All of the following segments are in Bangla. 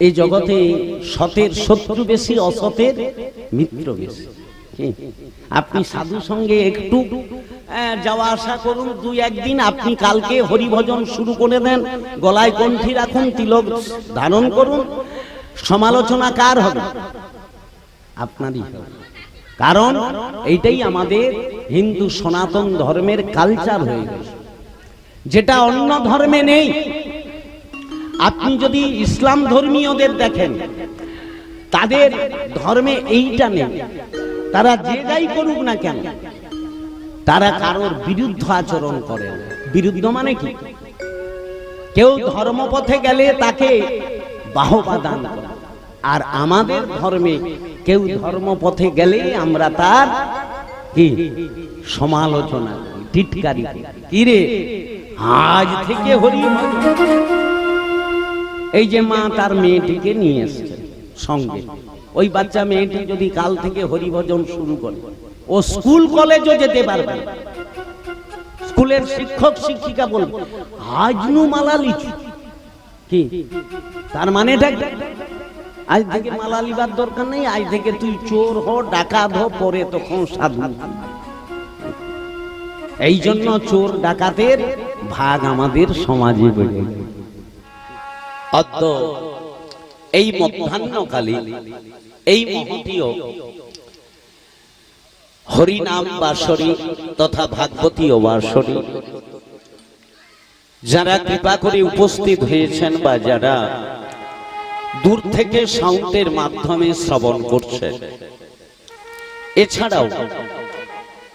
এই জগতে সতের শত্রু বেশি, অসতের মিত্র বেশি। আপনি সাধু সঙ্গে একটু যাওয়া আসা করুন, দুই একদিন, আপনি কালকে হরিভজন শুরু করে দেন, গলায় কণ্ঠী রাখুন, তিলক ধারণ করুন, সমালোচনা কার হবে? আপনারই হবে। কারণ এইটাই আমাদের হিন্দু সনাতন ধর্মের কালচার হয়ে গেছে, যেটা অন্য ধর্মে নেই। আপনি যদি ইসলাম ধর্মীয়দের দেখেন, তাদের ধর্মে এইটা নেই। তারা যে যাই করুক না কেন, তারা কারোর বিরুদ্ধ আচরণ করে। বিরুদ্ধ মানে কি? কেউ ধর্মপথে গেলে তাকে বাহবা দান করে, আর আমাদের ধর্মে কেউ ধর্মপথে গেলে আমরা তার কি সমালোচনা, টিটকারি। কি রে, আজ থেকে হরিভজন। এই যে মা তার মেয়েটিকে নিয়ে এসছে সঙ্গে, ওই বাচ্চা মেয়েটি যদি কাল থেকে হরিভজন শুরু করে, ও স্কুল কলেজও যেতে পারবে। স্কুলের শিক্ষক শিক্ষিকা বলবে আজ নু মালা লিচু, কি তার মানেটা? আজ থেকে মালা লিবার দরকার নেই, আজ থেকে তুই চোর হ, ডাকাত হ, পরে তখন সাধু। এই জন্য চোর ডাকাতের ভাগ আমাদের সমাজে বেড়ে। অদ্য এই মধ্যাহ্নকালী এই মহতীয় হরিনাম বাসরী তথা ভাগবতীয় বাসরী যারা কৃপা করে উপস্থিত হয়েছেন, বা যারা দূর থেকে সাউন্ডের মাধ্যমে শ্রবণ করছেন, এছাড়াও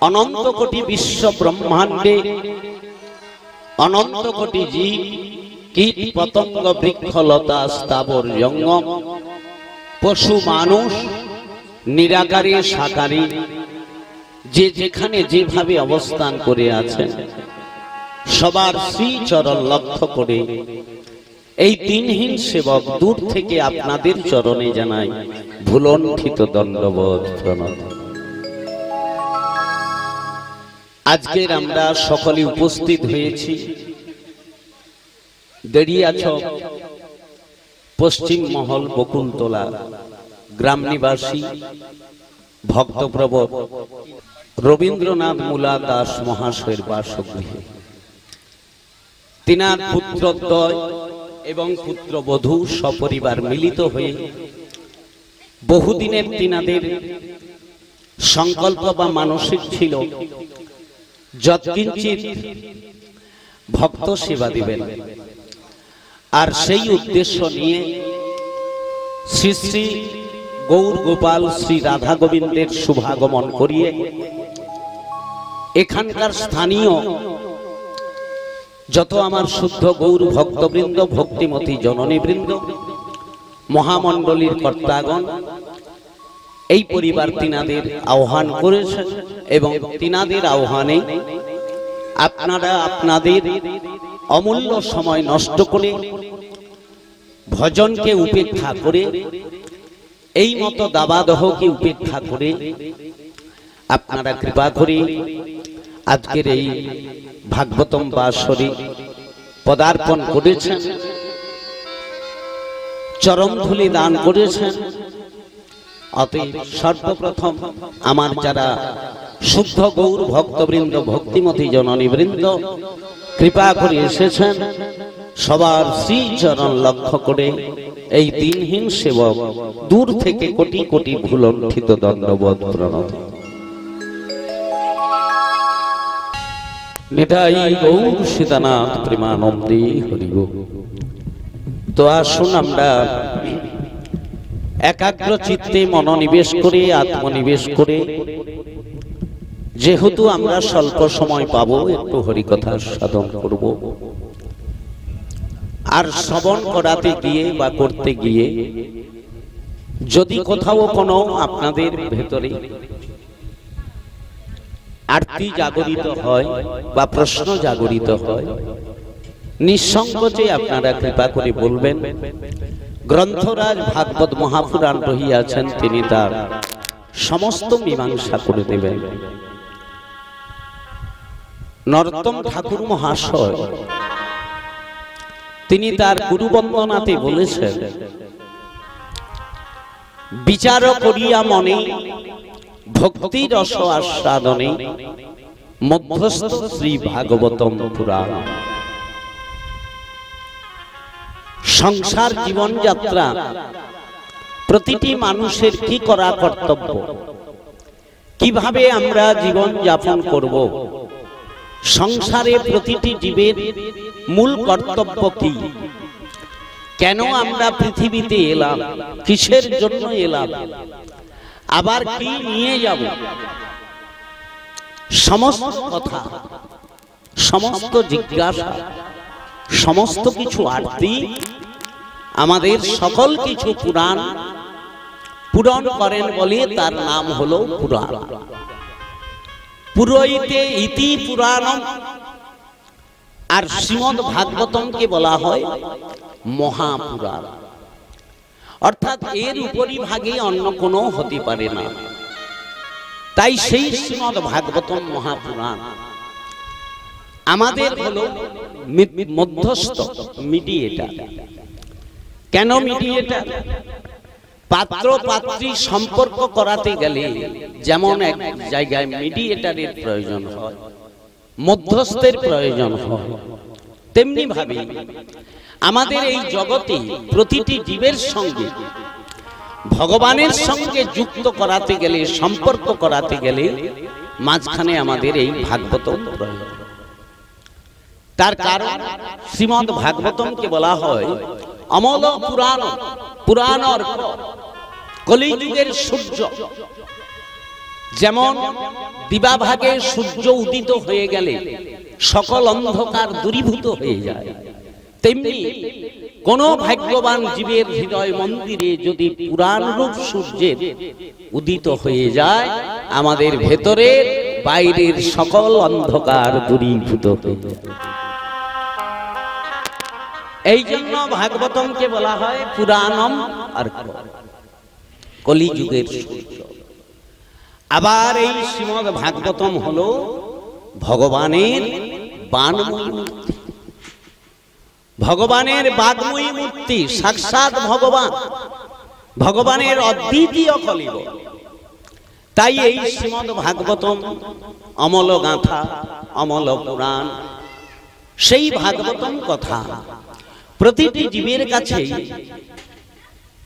অনন্ত কোটি বিশ্ব ব্রহ্মাণ্ডে অনন্ত কোটি জীব, কীট পতঙ্গ, বৃক্ষলতা, স্থাবর জঙ্গম, পশু, মানুষ, নিরাকারে সাকারে, যে যেখানে যেভাবে অবস্থান করে আছেন, সবার শ্রীচরণ লক্ষ্য করে এই দিনহীন সেবক দূর থেকে আপনাদের চরণে জানাই ভুলণ্ঠিত দণ্ডবোধ প্রণতি। আজকের আমরা সকলে উপস্থিত হয়েছি দেড়িয়াছক পশ্চিম মহল বকুলতলা গ্রাম নিবাসী ভক্তপ্রবর রবীন্দ্রনাথ মূলা দাস মহাশয়ের বাসগৃহে। তিনার পুত্রদ্বয় এবং পুত্রবধূ সপরিবার মিলিত হয়ে বহুদিনের তিনাদের সংকল্প বা মানসিক ছিল যৎকিঞ্চিৎ ভক্ত সেবা দিবেন। আর সেই উদ্দেশ্য নিয়ে শ্রী শ্রী গৌর গোপাল শ্রী রাধা গোবিন্দের শুভাগমন করিয়ে এখানকার স্থানীয় যত আমার শুদ্ধ গৌর ভক্তবৃন্দ, ভক্তিমতী জননীবৃন্দ, মহামণ্ডলীর কর্তাগণ এই পরিবার তিনাদের আহ্বান করেছেন, এবং তিনাদের আহ্বানে আপনারা আপনাদের অমূল্য সময় নষ্ট করে, ভজনকে উপেক্ষা করে, এই মতো দাবাদহকে উপেক্ষা করে আপনারা কৃপা করে আজকের এই ভাগবতম বাসরে পদার্পণ করেছেন, চরমধুলি দান করেছেন। অতএব সর্বপ্রথম আমার যারা শুদ্ধ গৌর ভক্তবৃন্দ, ভক্তিমতী জননীবৃন্দ কৃপা করে এসেছেন, সবার শ্রীচরণ লক্ষ্য করে এই দিনহীন সেবক দূর থেকে কোটি কোটি ভুলণ্ঠিত দণ্ডবোধ প্রণতি। নিতাই গৌর সীতানাথ প্রেমানন্দে হরি বল। তো আসুন আমরা একাগ্র চিত্তে মনোনিবেশ করে, আত্মনিবেশ করে, যেহেতু আমরা স্বল্প সময় পাবো, একটু হরিকথা সাধন করব। আর শ্রবণ করাতে গিয়ে বা করতে গিয়ে যদি কোথাও কোনো আপনাদের ভেতরে আরতি জাগরিত হয় বা প্রশ্ন জাগরিত হয়, নিঃসংকোচে আপনারা কৃপা করে বলবেন। গ্রন্থরাজ ভাগবত মহাপুরাণ রহিয়াছেন, তিনি তার সমস্ত মীমাংসা করে দেবেন। নরোত্তম ঠাকুর মহাশয় তিনি তার গুরু বন্দনাতে বলেছেন, বিচার করিয়া মনে ভক্তি রস আস্বাদনে মধ্যস্থ শ্রী ভাগবতম পুরাণ। সংসার জীবনযাত্রা প্রতিটি মানুষের কি করা কর্তব্য, কিভাবে আমরা জীবন যাপন করব, সংসারে প্রতিটি জীবের মূল কর্তব্য কি, কেন আমরা পৃথিবীতে এলাম, কিসের জন্য এলাম, আবার কি নিয়ে যাব, সমস্ত কথা, সমস্ত জিজ্ঞাসা, সমস্ত কিছু আরতি আমাদের সকল কিছু পুরাণ পূরণ করেন বলে তার নাম হলো পুরাণ। পুরোহিতে ইতি পুরাণম, আর শ্রীমদ ভাগবতমকে বলা হয় মহাপুরাণ, অর্থাৎ এর উপরিভাগে অন্য কোনো হতে পারে না। তাই সেই শ্রীমদ ভাগবতম মহাপুরাণ আমাদের হলো মধ্যস্থ, মিডিয়েটার। কেন মিডিয়েটার? পাত্র পাত্রী সম্পর্ক করাতে গেলে যেমন এক জায়গায় মিডিয়েটারের প্রয়োজন হয়, মধ্যস্থের প্রয়োজন হয়, তেমনি ভাবে আমাদের এই জগতে প্রতিটি জীবের সঙ্গে ভগবানের সঙ্গে যুক্ত করাতে গেলে, সম্পর্ক করাতে গেলে মাঝখানে আমাদের এই ভাগবতম প্রয়োজন। তার কারণ শ্রীমদ ভাগবতমকে বলা হয় অমল পুরাণ, পুরাণ অর্ক, কলিযুগের সূর্য। যেমন দিবাভাগে সূর্য উদিত হয়ে গেলে সকল অন্ধকার দূরীভূত হয়ে যায়, তেমনি কোন ভাগ্যবান জীবের হৃদয় মন্দিরে যদি পুরাণ রূপ সূর্যের উদিত হয়ে যায়, আমাদের ভেতরের বাইরের সকল অন্ধকার দূরীভূত হয়ে যায়। এই জন্য ভাগবতমকে বলা হয় পুরাণম অর্ক, কলিযুগের সূর্য। আবার এই শ্রীমদ ভাগবতম হলো ভগবানের বাণময়ী মূর্তি, ভগবানের বাগ্ময়ী মূর্তি, সাক্ষাৎ ভগবান, ভগবানের অদ্বিতীয় কলিবর। তাই এই শ্রীমদ ভাগবতম অমল গাথা, অমল পুরাণ, সেই ভাগবতম কথা প্রতিটি জীবের কাছে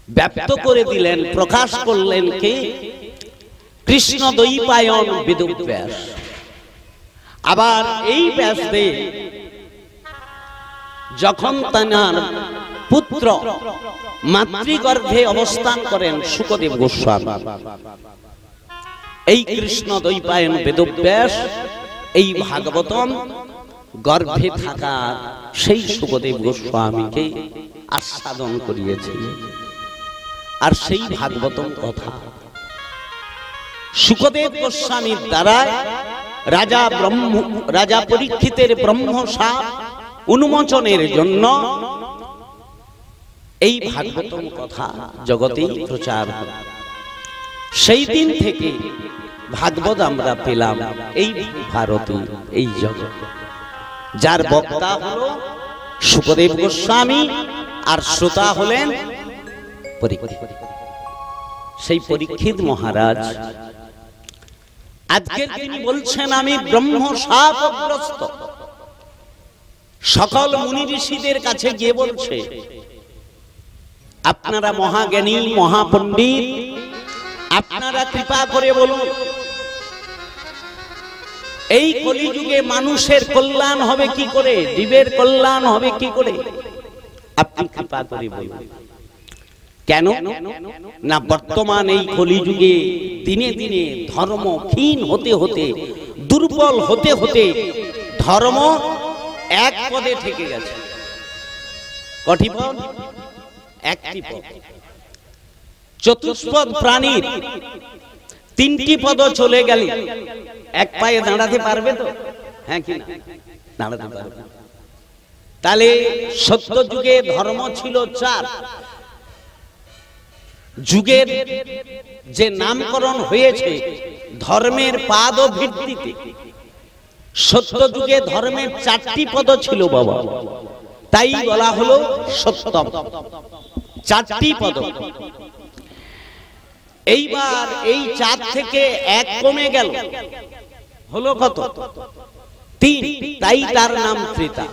ব্যক্ত করে দিলেন, প্রকাশ করলেন কে? কৃষ্ণ দ্বৈপায়ন বেদব্যাস। আবার এই ব্যাসদেব যখন তার পুত্র মাতৃগর্ভে অবস্থান করেন শুকদেব গোস্বামী, এই কৃষ্ণ দ্বৈপায়ন বেদব্যাস এই ভাগবতম গর্ভে থাকা সেই শুকদেব গোস্বামীকে আস্বাদন করিয়েছেন। আর সেই ভাগবতম কথা শুকদেব গোস্বামীর দ্বারা রাজা পরীক্ষিতের ব্রহ্মশাপ উন্মোচনের জন্য এই ভাগবতম কথা জগতেই প্রচার হয়। সেই দিন থেকে ভাগবত আমরা পেলাম এই ভারতে, এই জগৎ। যার বক্তা হলো শুকদেব গোস্বামী আর শ্রোতা হলেন পরীক্ষিত। সেই পরীক্ষিত মহারাজ আজকে তিনি বলছেন, আমি ব্রহ্মশাপগ্রস্ত। সকল মুনি ঋষিদের কাছে গিয়ে বলছে, আপনারা মহাজ্ঞানী, মহাপণ্ডিত, আপনারা কৃপা করে বলুন এই কলিযুগে মানুষের কল্যাণ হবে কি করে, জীবের কল্যাণ হবে কি করে, আপনি কৃপা করে বলুন। কেন না, বর্তমান এই কলিযুগে দিনে দিনে ধর্ম ক্ষীণ হতে হতে, দুর্বল হতে হতে ধর্ম এক পদে থেকে গেছে। কটি পদ? একটি পদ। চতুষ্পদ প্রাণীর তিনটি পদ চলে গেলে এক পায়ে দাঁড়াতে পারবে তো? হ্যাঁ কি না? দাঁড়াতে পারবে। তাহলে সত্য যুগে ধর্ম ছিল চার। যুগের যে নামকরণ হয়েছে ধর্মের পাদ ও ভিত্তিতে, সত্য যুগে ধর্মের চারটি পদ ছিল বাবা, তাই বলা হলো সত্যম। চারটি পদ। এইবার এই 4 থেকে 1 কমে গেল, হলো কত? 3, তাই তার নাম ত্রেতা।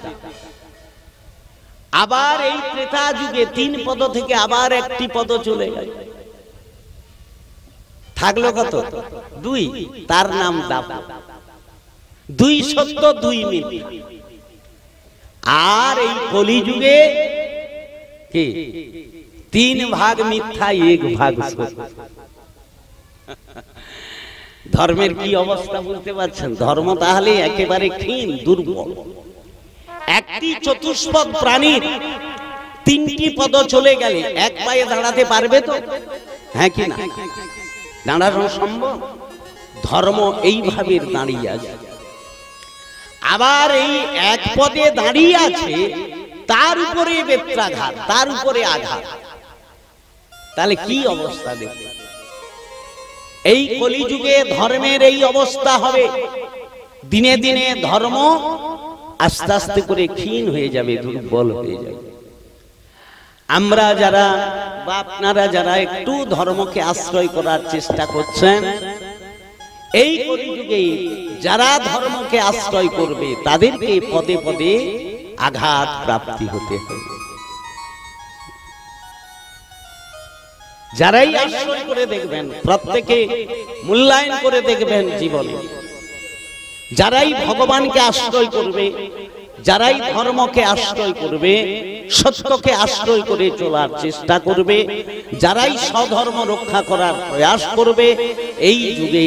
আবার এই ত্রেতা যুগে 3 পদ থেকে আবার একটি পদ চলে গেল, থাকলো কত? 2, তার নাম দাপর। 2 সত্য 2 মিথ্যা। আর এই কলিযুগে কি 3 ভাগ মিথ্যা 1 ভাগ সত্য। ধর্মের কি অবস্থা বুঝতে পারছেন? ধর্ম তাহলে একেবারে ক্ষীণ, দুর্বল। একটি চতুষ্পদ প্রাণীর 3টি পদ চলে গেলে এক পায়ে দাঁড়াতে পারবে তো? হ্যাঁ কি না? দাঁড়ানো সম্ভব? ধর্ম এইভাবে দাঁড়িয়ে আছে। আবার এই এক পদে দাঁড়িয়ে আছে, তার উপরে বেত্রাঘাত, তার উপরে আঘাত। তাহলে কি অবস্থা দেখবে? এই কলিযুগে ধর্মের এই অবস্থা হবে। দিনে দিনে ধর্ম আস্তে আস্তে করে ক্ষীণ হয়ে যাবে, দুর্বল হয়ে যাবে। আমরা যারা বা আপনারা যারা একটু ধর্মকে আশ্রয় করার চেষ্টা করছেন, এই কলিযুগে যারা ধর্মকে আশ্রয় করবে তাদেরকে পদে পদে আঘাত প্রাপ্তি হতে হবে। যারাই আশ্রয় করে দেখবেন, প্রত্যেকে মূল্যায়ন করে দেখবেন জীবনে, যারাই ভগবানকে আশ্রয় করবে, যারাই ধর্মকে আশ্রয় করবে, সত্যকে আশ্রয় করে চলার চেষ্টা করবে, যারাই স্বধর্ম রক্ষা করার প্রয়াস করবে, এই যুগে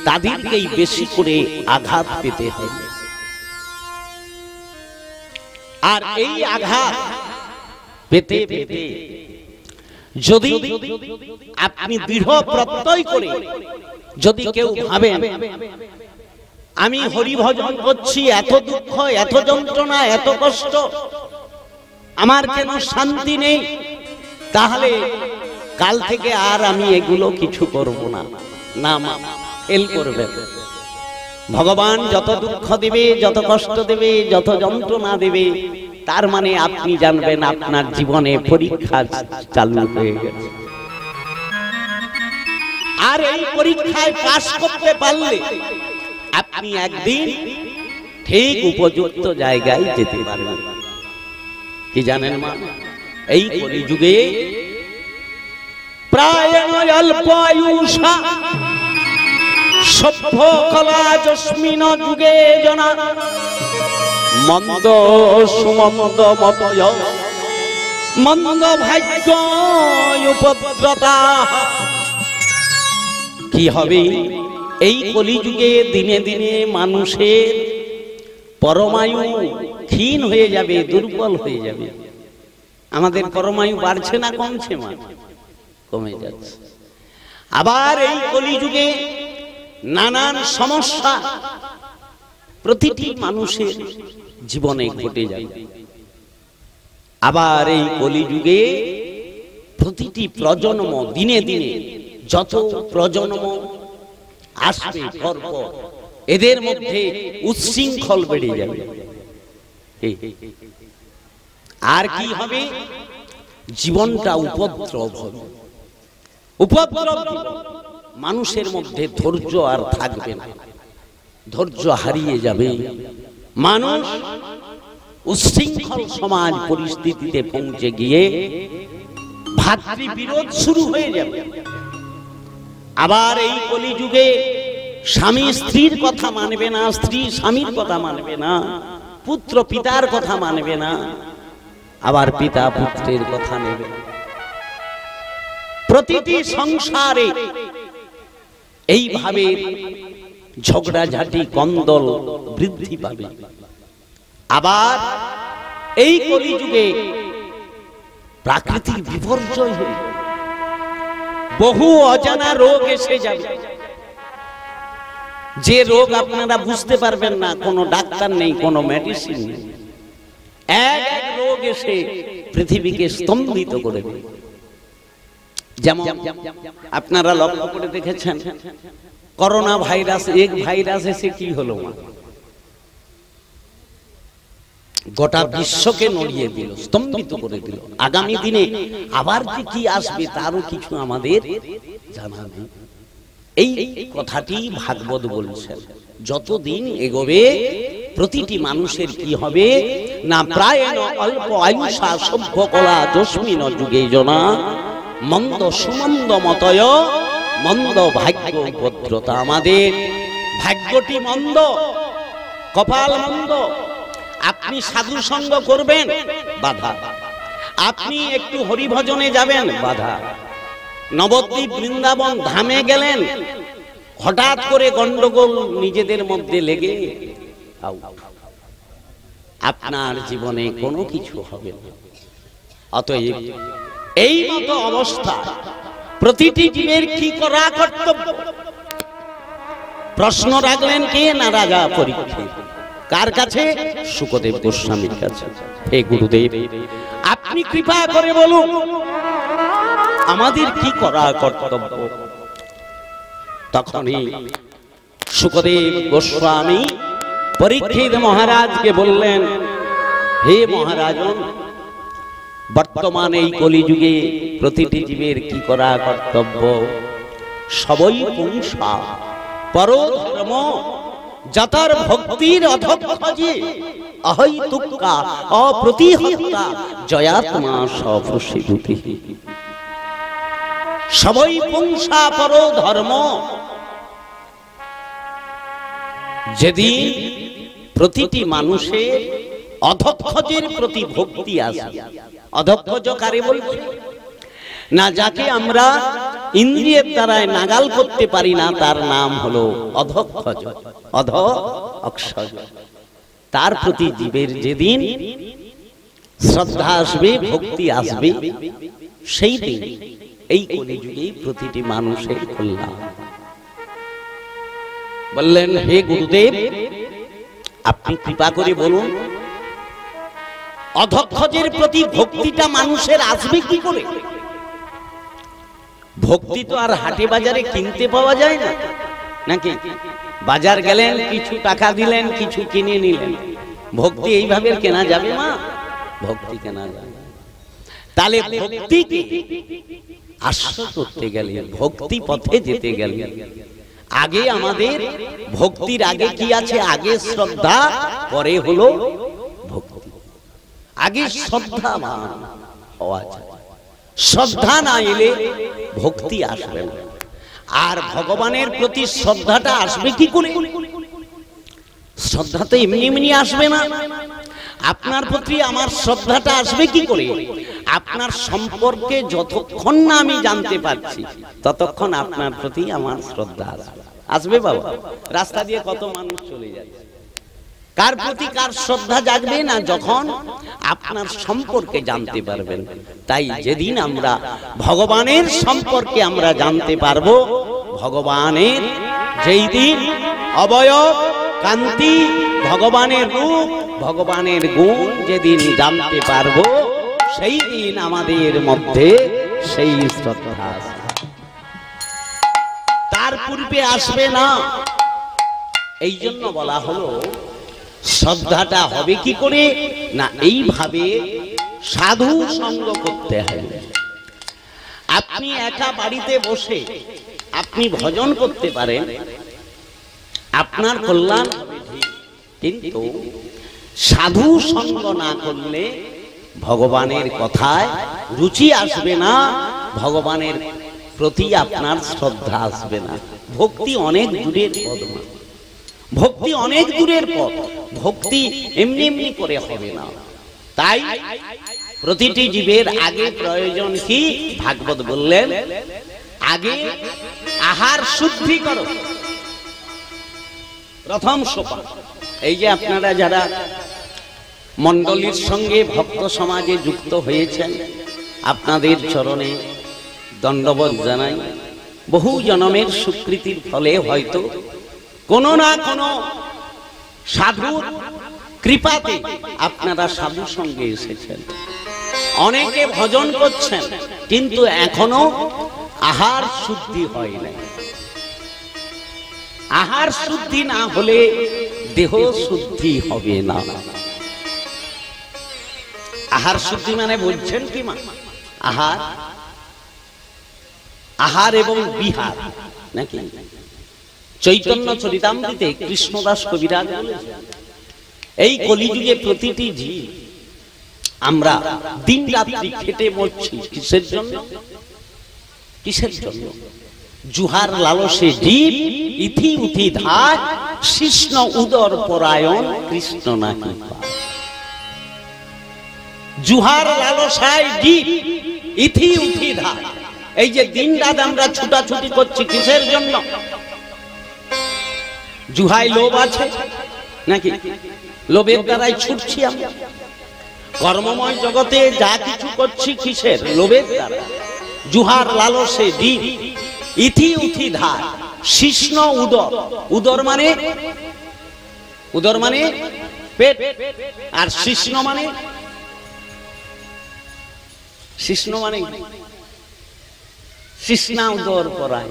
তাদেরকেই বেশি করে আঘাত পেতে হবে। আর এই আঘাত পেতে পেতে যদি আপনি দৃঢ় প্রত্যয় করে যদি কেউ ভাবেন আমি হরি ভজন করছি, এত দুঃখ, এত যন্ত্রণা, এত কষ্ট, আমার কেন শান্তি নেই, তাহলে কাল থেকে আর আমি এগুলো কিছু করব না, না এল করবেন। ভগবান যত দুঃখ দেবে, যত কষ্ট দেবে, যত যন্ত্রণা দেবে, তার মানে আপনি জানবেন আপনার জীবনে পরীক্ষা চালু হয়ে গেছে। আর এই পরীক্ষায় পাশ করতে পারলে আপনি একদিন ঠিক উপযুক্ত জায়গায় যেতে পারবেন। কি জানেন মা? এই কলিযুগে প্রায় অল্প আয়ুষা সভ্য কলা যস্মিন যুগে জনা মন্দ সুমন্দ মতয় মন্দ ভাগ্য উপদ্রতা। কি হবে এই কলিযুগে? দিনে দিনে মানুষের পরমায়ু ক্ষীণ হয়ে যাবে, দুর্বল হয়ে যাবে। আমাদের পরমায়ু বাড়ছে না কমছে? মা কমে যাচ্ছে। আবার এই কলিযুগে নানান সমস্যা প্রতিটি মানুষের জীবনে ঘটে যাবে। আবার এই কলিযুগে প্রতিটি প্রজন্ম দিনে দিনে যত প্রজন্ম আসবে পরপর, এদের মধ্যে উচ্ছৃঙ্খল বেড়ে যাবে। আর কি হবে? জীবনটা উপদ্রব হবে। উপদ্রব মানুষের মধ্যে ধৈর্য আর থাকবে না, ধৈর্য হারিয়ে যাবে। মানুষ উচ্ছৃঙ্খল সমাজ পরিস্থিতিতে পৌঁছে গিয়ে ভাতৃবিরোধ শুরু হয়ে যাবে। আবার এই কলিযুগে স্বামী স্ত্রীর কথা মানবে না, স্ত্রী স্বামীর কথা মানবে না, পুত্র পিতার কথা মানবে না, আবার পিতা পুত্রের কথা নেবে। প্রতিটি সংসারে এইভাবে ঝগড়াঝাটি কন্দল বৃদ্ধি পাবে। আবার এই কলিযুগে প্রাকৃতিক বিপর্যয় হবে, বহু অজানা রোগ এসে যাবে, যে রোগ আপনারা বুঝতে পারবেন না, কোনো ডাক্তার নেই, কোনো মেডিসিন নেই। এক রোগ এসে পৃথিবীকে স্তম্ভিত করে দেবে। যেমন আপনারা লক্ষ্য করে দেখেছেন করোনা ভাইরাস, এক ভাইরাস এসে কি হলো? গোটা বিশ্বকে নড়িয়ে দিল, স্তম্ভিত করে দিল। আগামী দিনে আবার যে কি আসবে তারও কিছু আমাদের জানা নেই। এই কথাটি ভাগবত বলছেন। যতদিন এগোবে প্রতিটি মানুষের কি হবে না, প্রায় অল্প আয়ুষা সভ্য কলা যস্মিন যুগে জনা মন্দ সুমন্দ মতয় মন্দ ভাগ্য ভদ্রতা। আমাদের ভাগ্যটি মন্দ, কপাল মন্দ। আপনি সাধু সঙ্গ করবেন, বাধা। আপনি একটু হরিভজনে যাবেন, বাধা। নবদ্বীপ বৃন্দাবন ধামে গেলেন, হঠাৎ করে গন্ডগোল নিজেদের মধ্যে লেগে আপনার জীবনে কোনো কিছু হবে না। অতএব এই মতো অবস্থা প্রতিটি জীবের কি করা কর্তব্য? প্রশ্ন রাখলেন কে না রাজা পরীক্ষিত। কার কাছে? শুকদেব গোস্বামীর কাছে। হে গুরুদেব, আপনি কৃপা করে বলুন আমাদের কি করা কর্তব্য। তখনই শুকদেব গোস্বামী পরীক্ষিত মহারাজকে বললেন, হে মহারাজন, বর্তমানে এই কলিযুগে প্রতিটি জীবের কি করা কর্তব্য? সবই পুংসা পরধর্ম যতর ভক্তির অধক্ষজে অহৈতুকা অপ্রতিহত্যা জয়াত্মা সপ্রসিদ্ধি। সবই পুংসা পরধর্ম। যেদিন প্রতিটি মানুষের অধক্ষজের প্রতি ভক্তি আসে। অধক্ষজ কারে বলছে না, যাকে আমরা ইন্দ্রিয়ের দ্বারায় নাগাল করতে পারি না, তার নাম হলো অধক্ষজ, অধ অক্ষজ। তার প্রতি জীবের যেদিন শ্রদ্ধা আসবে, ভক্তি আসবে, সেই দিন এই কলিযুগে প্রতিটি মানুষের কল্যাণ। বললেন, হে গুরুদেব, আপনি কৃপা করে বলুন অধক্ষজের প্রতি ভক্তিটা মানুষের আসবে কি করে? ভক্তি তো আর হাটে বাজারে কিনতে পাওয়া যায় না, নাকি? বাজার গেলেন, কিছু টাকা দিলেন, কিছু কিনে নিলেন। ভক্তি এইভাবে কেনা যাবে না, ভক্তি কেনা যাবে। তাহলে ভক্তিকে আশ্রয় করতে গেলে, ভক্তি পথে যেতে গেলে আগে আমাদের ভক্তির আগে কি আছে? আগে শ্রদ্ধা, পরে হলো ভক্তি। আগে শ্রদ্ধাবান হওয়া যায়। শ্রদ্ধা না এলে ভক্তি আসবে না। আর ভগবানের প্রতি শ্রদ্ধাটা আসবে কি করে? শ্রদ্ধা তো এমনি এমনি আসবে না। আপনার প্রতি আমার শ্রদ্ধাটা আসবে কি করে? আপনার সম্পর্কে যতক্ষণ না আমি জানতে পারছি, ততক্ষণ আপনার প্রতি আমার শ্রদ্ধা আসবে। আসবে বাবা? রাস্তা দিয়ে কত মানুষ চলে যাচ্ছে, কার প্রতি কার শ্রদ্ধা জাগবে না? যখন আপনার সম্পর্কে জানতে পারবেন। তাই যেদিন আমরা ভগবানের সম্পর্কে আমরা জানতে পারবো, ভগবানের যেই দিন অবয়ব, কান্তি, ভগবানের রূপ, ভগবানের গুণ যেদিন জানতে পারবো, সেই দিন আমাদের মধ্যে সেই শ্রদ্ধা আসবে। তার পূর্বে আসবে না। এই জন্য বলা হলো শ্রদ্ধাটা হবে কি করে না, এইভাবে সাধু সঙ্গ করতে হবে। আপনি একা বাড়িতে বসে আপনি ভজন করতে পারেন, আপনার কল্যাণ, কিন্তু সাধু সঙ্গ না করলে ভগবানের কথায় রুচি আসবে না, ভগবানের প্রতি আপনার শ্রদ্ধা আসবে না। ভক্তি অনেক দূরের পথ, ভক্তি অনেক দূরের পথ। ভক্তি এমনি এমনি করে হবে না। তাই প্রতিটি জীবের আগে প্রয়োজন কি? ভাগবত বললেন, আগে আহার শুদ্ধি করো। প্রথম সোপান। এই যে আপনারা যারা মণ্ডলীর সঙ্গে ভক্ত সমাজে যুক্ত হয়েছেন, আপনাদের চরণে দণ্ডবোধ জানাই। বহু জন্মের স্বীকৃতির ফলে হয়তো কোনো না কোনো সাধুর কৃপাতে আপনারা সাধু সঙ্গে এসেছেন। অনেকে ভজন করছেন, কিন্তু এখনো আহার শুদ্ধি হয় নাই। আহার শুদ্ধি না হলে দেহ শুদ্ধি হবে না। আহার শুদ্ধি মানে বলছেন কি মা? আহার, আহার এবং বিহার নাকি? চৈতন্য চরিতামৃতে কৃষ্ণদাস কবিরাজ বলেছেন, এই কলিযুগে প্রতিটি জীব আমরা দিন রাত্রি খেটে মরছি কিসের জন্য? কিসের জন্য? জুহার লালসে জীব ইথি উঠি ধার, কৃষ্ণ উদর পরায়ণ কৃষ্ণ নাকি। জুহার লালসায় জীব ইথি উঠি ধার, এই যে দিন রাত আমরা ছুটাছুটি করছি কিসের জন্য? জুহায় লোভ আছে নাকি? লোভের দ্বারাই ছুটছি আমরা। কর্মময় জগতে যা কিছু করছি কিসের? লোভের দ্বারা। জুহার লালসে জীব ইথি উঠি ধার, কৃষ্ণ উদর। উদর মানে, উদর মানে পেট, আর কৃষ্ণ মানে, কৃষ্ণ মানে কৃষ্ণা উদর পরায়,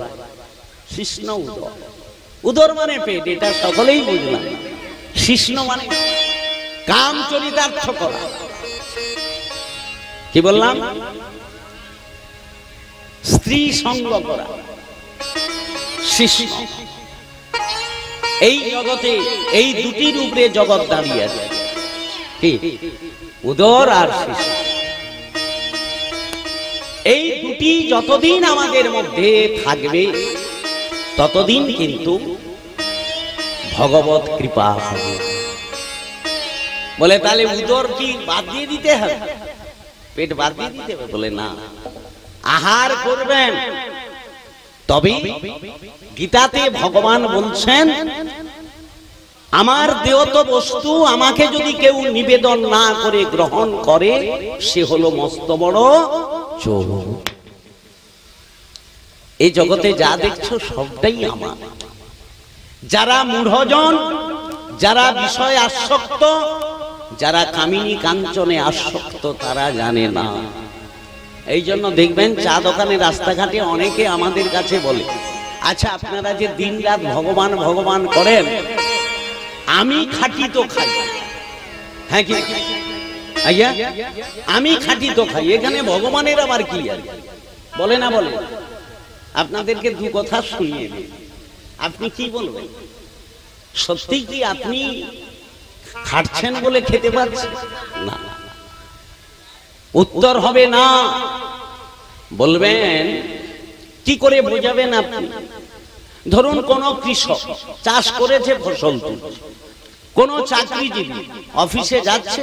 কৃষ্ণ উদর। উদর মানে পেট, এটা সকলেই বুঝলাম। কৃষ্ণ মানে কাম চরিতার্থ করা। কি বললাম? স্ত্রী সঙ্গ করা, কৃষ্ণ। এই জগতে এই দুটির উপরে জগৎ দাঁড়িয়ে আছে, কি? উদর আর কৃষ্ণ। এই দুটি যতদিন আমাদের মধ্যে থাকবে ততদিন কিন্তু ভগবত কৃপা হবে। বলে তাহলে উদর কি বাদ দিয়ে দিতে হবে? পেট বাদ দিয়ে দিতে হবে? বলে না, আহার করবেন। তবে গীতাতে ভগবান বলছেন, আমার দেহত বস্তু আমাকে যদি কেউ নিবেদন না করে গ্রহণ করে সে হলো মস্ত বড় চোর। এই জগতে যা দেখছো সবটাই আমার। যারা মূঢ়জন, যারা বিষয় আসক্ত, যারা কামিনী কাঞ্চনে আসক্ত, তারা জানে না। এই জন্য দেখবেন চা দোকানে রাস্তাঘাটে অনেকে আমাদের কাছে বলে, আচ্ছা আপনারা যে দিন রাত ভগবান ভগবান করেন, আমি খাঁটি তো খাই। হ্যাঁ কি আইয়া, আমি খাঁটি তো খাই, এখানে ভগবানের আবার কি আছে? বলে না বলে? আপনাদেরকে দু কথা শুনিয়ে দিই, আপনি কি বলবেন? সত্যি কি আপনি খাটছেন বলে খেতে পাচ্ছেন না? উত্তর হবে না। বলবেন কি করে বোঝাবেন আপনি? ধরুন কোন কৃষক চাষ করেছে, ফসল তুলছে, কোন চাকরিজীবী অফিসে যাচ্ছে,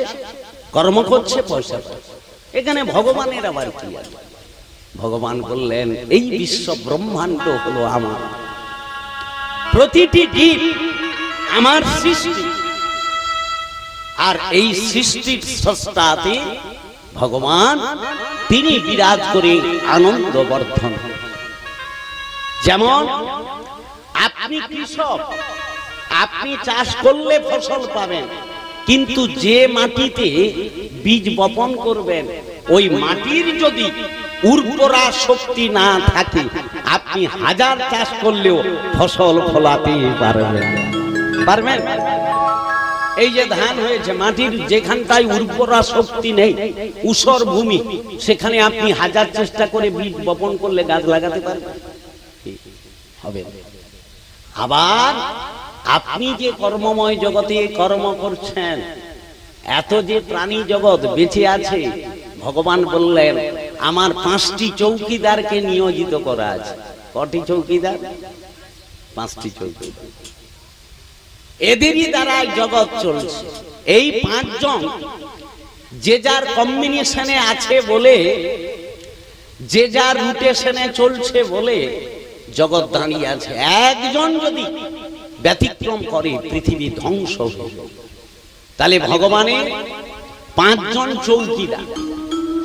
কর্ম করছে, পয়সা পাচ্ছে, এখানে ভগবানের আবার কি আছে? ভগবান বললেন এই বিশ্ব ব্রহ্মাণ্ড হলো আমার, প্রতিটি জীব আমার সৃষ্টি, আর এই সৃষ্টির স্রষ্টাতে ভগবান তিনি বিরাজ করে আনন্দ বর্ধন। যেমন আপনি কৃষক, আপনি চাষ করলে ফসল পাবেন, কিন্তু যে মাটিতে বীজ বপন করবেন ওই মাটির যদি উর্বরা শক্তি না থাকে আপনি হাজার চাষ করলেও ফসল ফলাতে পারবেন। পারবেন? এই যে ধান হয়েছে, মাটির যেখানটায় উর্বরা শক্তি নেই, ঊষর ভূমি, সেখানে আপনি হাজার চেষ্টা করে বীজ বপন করলে গাছ লাগাতে পারবেন? হবে। আবার আপনি যে কর্মময় জগতে কর্ম করছেন, এত যে প্রাণী জগৎ বেঁচে আছে, ভগবান বললেন আমার 5টি চৌকিদারকে নিয়োজিত করা আছে। কটি চৌকিদার? 5টি চৌকিদার। এদেরই দ্বারা জগৎ চলছে। এই 5 জন যে যার কম্বিনেশনে আছে বলে, যে যার রুটেশনে চলছে বলে জগৎ দাঁড়িয়ে আছে। একজন যদি ব্যতিক্রম করে পৃথিবী ধ্বংস হবে। তাহলে ভগবানের 5 জন চৌকিদার।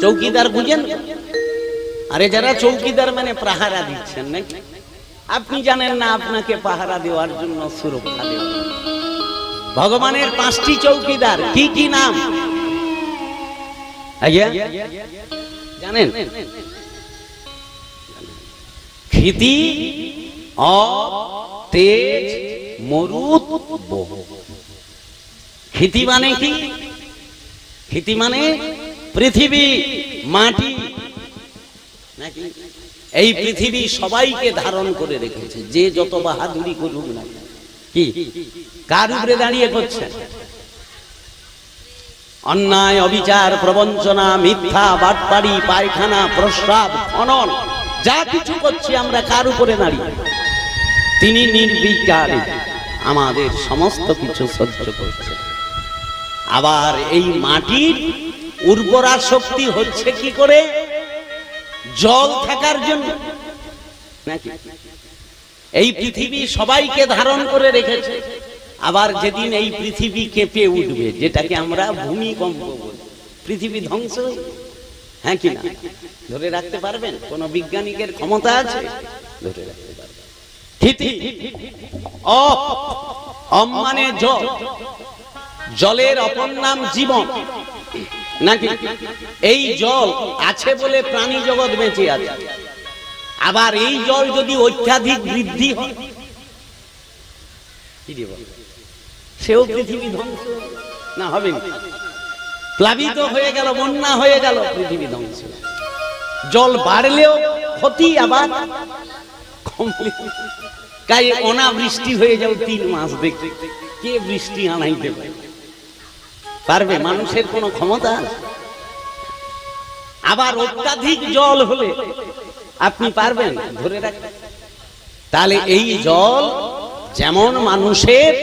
চৌকিদার বুঝেন? আরে যারা চৌকিদার মানে পাহারা দিচ্ছেন নাকি? আপনি জানেন না আপনাকে পাহারা দেওয়ার জন্য সুরক্ষা দেওয়া। ভগবানের 5টি চৌকিদার কি কি নাম আজ্ঞা জানেন? ক্ষিতি, তেজ, মরুত, বহু। ক্ষিতি মানে কি? ক্ষিতি মানে পৃথিবী মাটি নাকি এই পৃথিবী সবাইকে ধারণ করে রেখেছে, যে যত বাহাদুরি করুক না। কি কার উপরে দাঁড়িয়ে করছে? অন্যায়, অবিচার, প্রবঞ্চনা, মিথ্যা, বাটপাড়ি, পায়খানা, প্রস্রাব, খনন, যা কিছু করছি আমরা কার উপরে দাঁড়িয়ে? তিনি নির্বিকারে আমাদের সমস্ত কিছু সহ্য করছে। আবার এই মাটির উর্বরা শক্তি হচ্ছে কি করে? জল থাকার জন্য নাকি? এই পৃথিবী সবাইকে ধারণ করে রেখেছে। আবার যেদিন এই পৃথিবী কেঁপে উঠবে, যেটাকে আমরা ভূমিকম্প বলি, পৃথিবী ধ্বংস, হ্যাঁ কি না? ধরে রাখতে পারবেন? কোন বিজ্ঞানিকের ক্ষমতা আছে? ধরে রাখতে পারবেন? মানে জল, জলের অপর নাম জীবন নাকি? এই জল আছে বলে প্রাণী জগৎ বেঁচে আছে। আবার এই জল যদি অত্যাধিক বৃদ্ধি হয়, সেও পৃথিবী ধ্বংস না হবে না? প্লাবিত হয়ে গেল, বন্যা হয়ে গেল, পৃথিবী ধ্বংস। জল বাড়লেও ক্ষতি, আবার তাই অনাবৃষ্টি হয়ে যাও 3 মাস, দেখতে কে বৃষ্টি আনাইতে পারবে? মানুষের কোনো ক্ষমতা আছে? আবার অত্যাধিক জল হলে আপনি পারবেন ধরে রাখতে? তাহলে এই জল যেমন মানুষের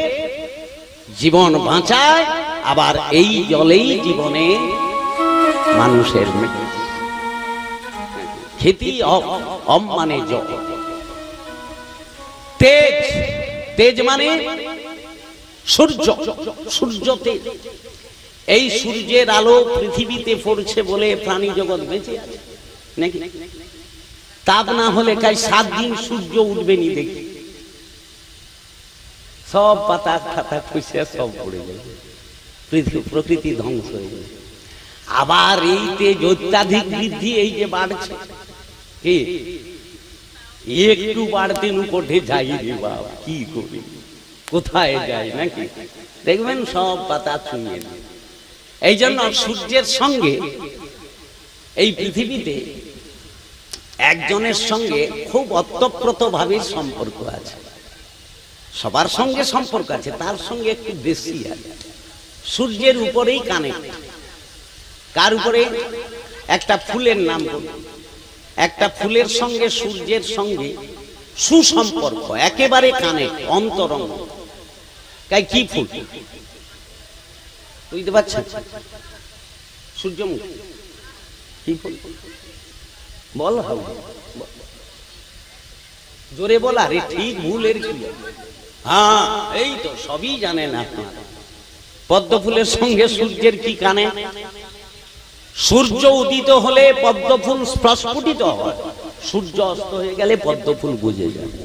জীবন বাঁচায়, আবার এই জলেই জীবনে মানুষের খ্যাতি। মানে জল। তেজ, তেজ মানে সূর্য, সূর্য তেজ। এই সূর্যের আলো পৃথিবীতে পড়ছে বলে প্রাণী জগৎ বেঁচে আছে নাকি? তাপ না হলে কাল 7 দিন সূর্য উঠবে নি, দেখি সব পাতা খাতা খুশে সব পড়ে যাবে, প্রকৃতি ধ্বংস হয়ে যাবে। আবার এই তেজ অত্যাধিক বৃদ্ধি, এই যে বাড়ছে, একটু বাড়তে কোঠে যাই রে বাবা, কি করি, কোথায় যাই নাকি? দেখবেন সব পাতা ছুঁয়ে দেবে। এই জন্য সূর্যের সঙ্গে এই পৃথিবীতে একজনের সঙ্গে খুব ওতপ্রোত ভাবে সম্পর্ক আছে। সবার সঙ্গে সম্পর্ক আছে, তার সঙ্গে একটু বেশি আছে। সূর্যের উপরেই কানেক্ট। কার উপরে? একটা ফুলের নাম বলুন। একটা ফুলের সঙ্গে সূর্যের সঙ্গে সুসম্পর্ক, একেবারে কানেক্ট, অন্তরঙ্গ। তাই কি ফুল বুঝতে পারছেন? সূর্যমুখী। কি ফুল বল? জোরে বলা রে, ঠিক ভুলের কি? হ্যাঁ, এই তো সবই জানেন আপনারা। পদ্ম ফুলের সঙ্গে সূর্যের কি কানে? সূর্য উদিত হলে পদ্ম ফুল প্রস্ফুটিত হয়, সূর্য অস্ত হয়ে গেলে পদ্ম ফুল বুঝে যাবে,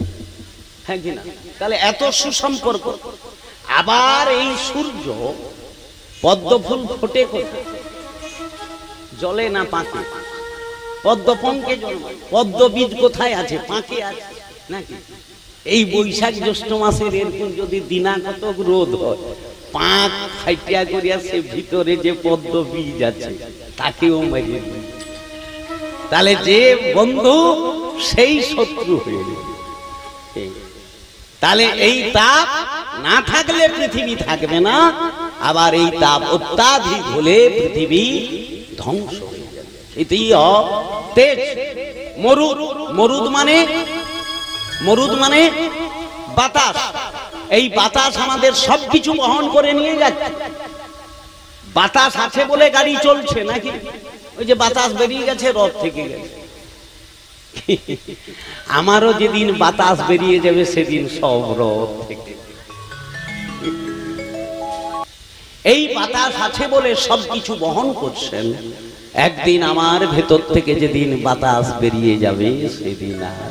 হ্যাঁ কি না? তাহলে এত সুসম্পর্ক। আবার এই সূর্য পদ্ম ফুল ফোটে কোথায়? জলে না পাকে? পদ্ম পঙ্কে জন্মায়। পদ্ম বীজ কোথায় আছে? পাকে আছে নাকি? এই বৈশাখ জ্যৈষ্ঠ মাসের এরকম যদি দিনাগত রোদ হয়, পাক ফাইটিয়া করিয়া সে ভিতরে যে পদ্ম বীজ আছে তাকেও মারিয়ে দেবে। তাহলে যে বন্ধু সেই শত্রু হয়ে যাবে। তাহলে এই তাপ না থাকলে পৃথিবী থাকবে না। আবার এই তাপ অত্যাধিক হলে পৃথিবী ধ্বংস হয়ে যাবে। এটাই তেজ। মরুদ, মরুদ মানে বাতাস। এই বাতাস আমাদের সবকিছু বহন করে নিয়ে যাচ্ছে। বাতাস আছে বলে গাড়ি চলছে নাকি? ওই যে বাতাস বেরিয়ে গেছে, রথ থেকে গেছে। আমারও যেদিন বাতাস বেরিয়ে যাবে সেদিন সব রথ থেকে। এই বাতাস আছে বলে সবকিছু বহন করছেন। একদিন আমার ভেতর থেকে যেদিন বাতাস বেরিয়ে যাবে সেদিন আর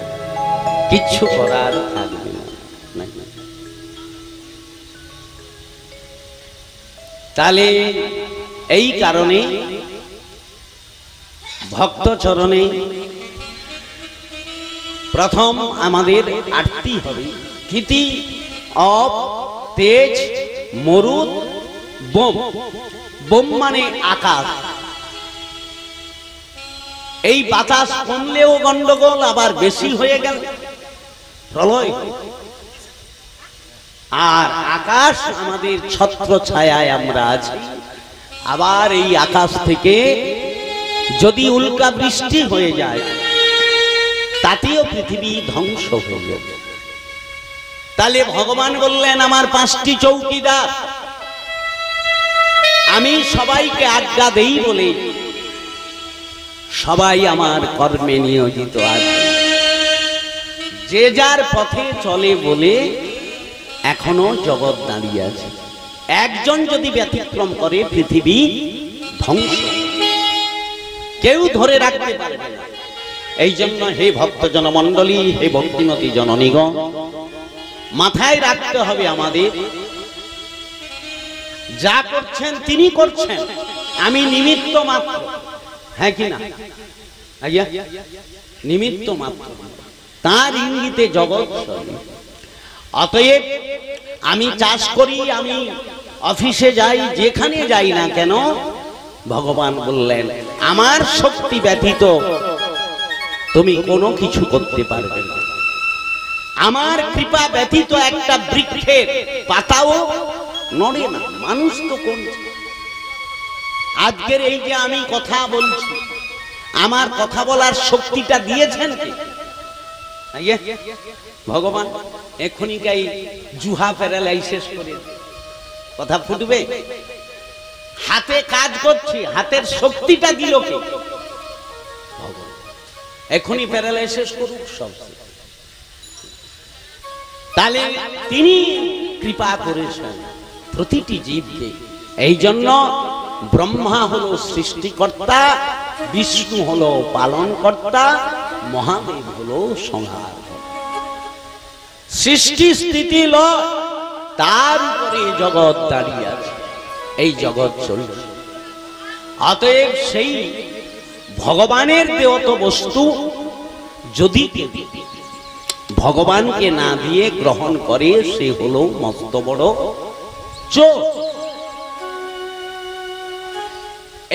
কিচ্ছু করার থাকবে না। তাহলে এই কারণে ভক্ত চরণে প্রথম আমাদের আটটি হবে ক্ষিতি, অপ, তেজ, মরুদ, বোম। বোম মানে আকাশ, এই বাতাস কমলেও গন্ডগোল, আবার বেশি হয়ে গেল প্রলয়। আর আকাশ আমাদের ছত্র ছায়ায় আমরা আছি, আবার এই আকাশ থেকে যদি উল্কা বৃষ্টি হয়ে যায় তাতেও পৃথিবী ধ্বংস হয়ে যাবে। তাহলে ভগবান বললেন আমার 5টি চৌকিদার, আমি সবাইকে আজ্ঞা দেই বলে সবাই আমার কর্মে নিয়োজিত আছে, যে যার পথে চলে বলে এখনো জগৎ দাঁড়িয়ে আছে। একজন যদি ব্যতিক্রম করে পৃথিবী ধ্বংস, কেউ ধরে রাখতে পারবে না। এই জন্য হে ভক্তজন মণ্ডলী, হে ভক্তিমতী জননীগণ, মাথায় রাখতে হবে আমাদের যা করছেন তিনি করছেন, আমি নিমিত্ত মাত্র। হ্যাঁ কি না? আজ্ঞা, নিমিত্ত মাত্র, তার ইঙ্গিতে জগৎ চলে। অতএব আমি চাষ করি, আমি অফিসে যাই, যেখানে যাই না কেন, ভগবান বললেন আমার শক্তি ব্যতীত তুমি কোনো কিছু করতে পারবে না। আমার কৃপা ব্যতীত একটা বৃক্ষের পাতাও নড়ে না। মানুষ তো কোন, আজকের এই যে আমি কথা বলছি, আমার কথা বলার শক্তিটা দিয়েছেন কে? ভগবান। এখনই গাই জুহা প্যারালাইসিস করে কথা ফুটবে? হাতে কাজ করছি, হাতের শক্তিটা দিল কে? ভগবান। এখনই প্যারালাইসিস করুক সব। তাহলে তিনি কৃপা করেছেন প্রতিটি জীবকে। এই জন্য ব্রহ্মা হলো সৃষ্টিকর্তা, বিষ্ণু হলো পালনকর্তা, মহাদেব হলো সংহার। সৃষ্টি স্থিতি লয়, তার উপরে জগৎ দাঁড়িয়ে আছে, এই জগৎ চলছে। অতএব সেই ভগবানের দেওত বস্তু যদি ভগবানকে না দিয়ে গ্রহণ করে, সে হলো মস্ত বড় চোর।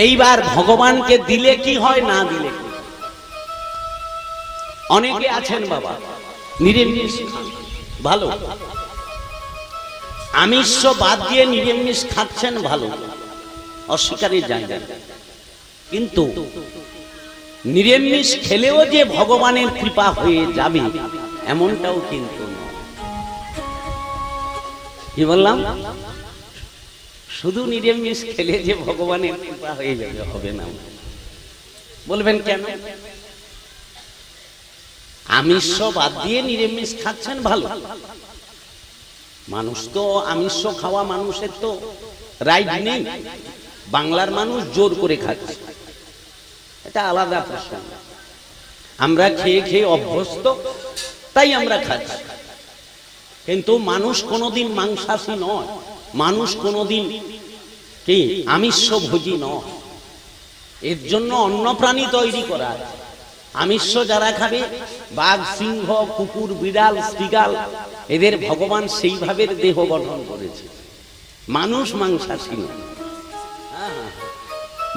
এইবার ভগবানকে দিলে কি হয়, না দিলে? অনেকে আছেন বাবা নিরামিষ খান, ভালো, আমিষ বাদ দিয়ে নিরামিষ খাচ্ছেন, ভালো, অস্বীকারের জায়গা। কিন্তু নিরামিষ খেলেও যে ভগবানের কৃপা হয়ে যাবে এমনটাও কিন্তু নয়। কি বললাম? শুধু নিরামিষ খেলে যে ভগবানের কৃপা হয়ে যাবে, হবে না। বলবেন কেন? আমিষ বাদ দিয়ে নিরামিষ খাচ্ছেন, ভালো। মানুষ তো আমিষ খাওয়া মানুষের তো রাইট নেই। বাংলার মানুষ জোর করে খাচ্ছে, এটা আলাদা প্রশ্ন। আমরা খেয়ে খেয়ে অভ্যস্ত, তাই আমরা খাচ্ছি। কিন্তু মানুষ কোনোদিন মাংসাশী নয়, মানুষ কোনোদিন কি আমিষ ভোজী নয়। এর জন্য অন্য প্রাণী তৈরি করা। আমিষ যারা খাবে, বাঘ, সিংহ, কুকুর, বিড়াল, শৃগাল, এদের ভগবান সেইভাবে দেহ গঠন করেছে। মানুষ মাংসাশী নয়,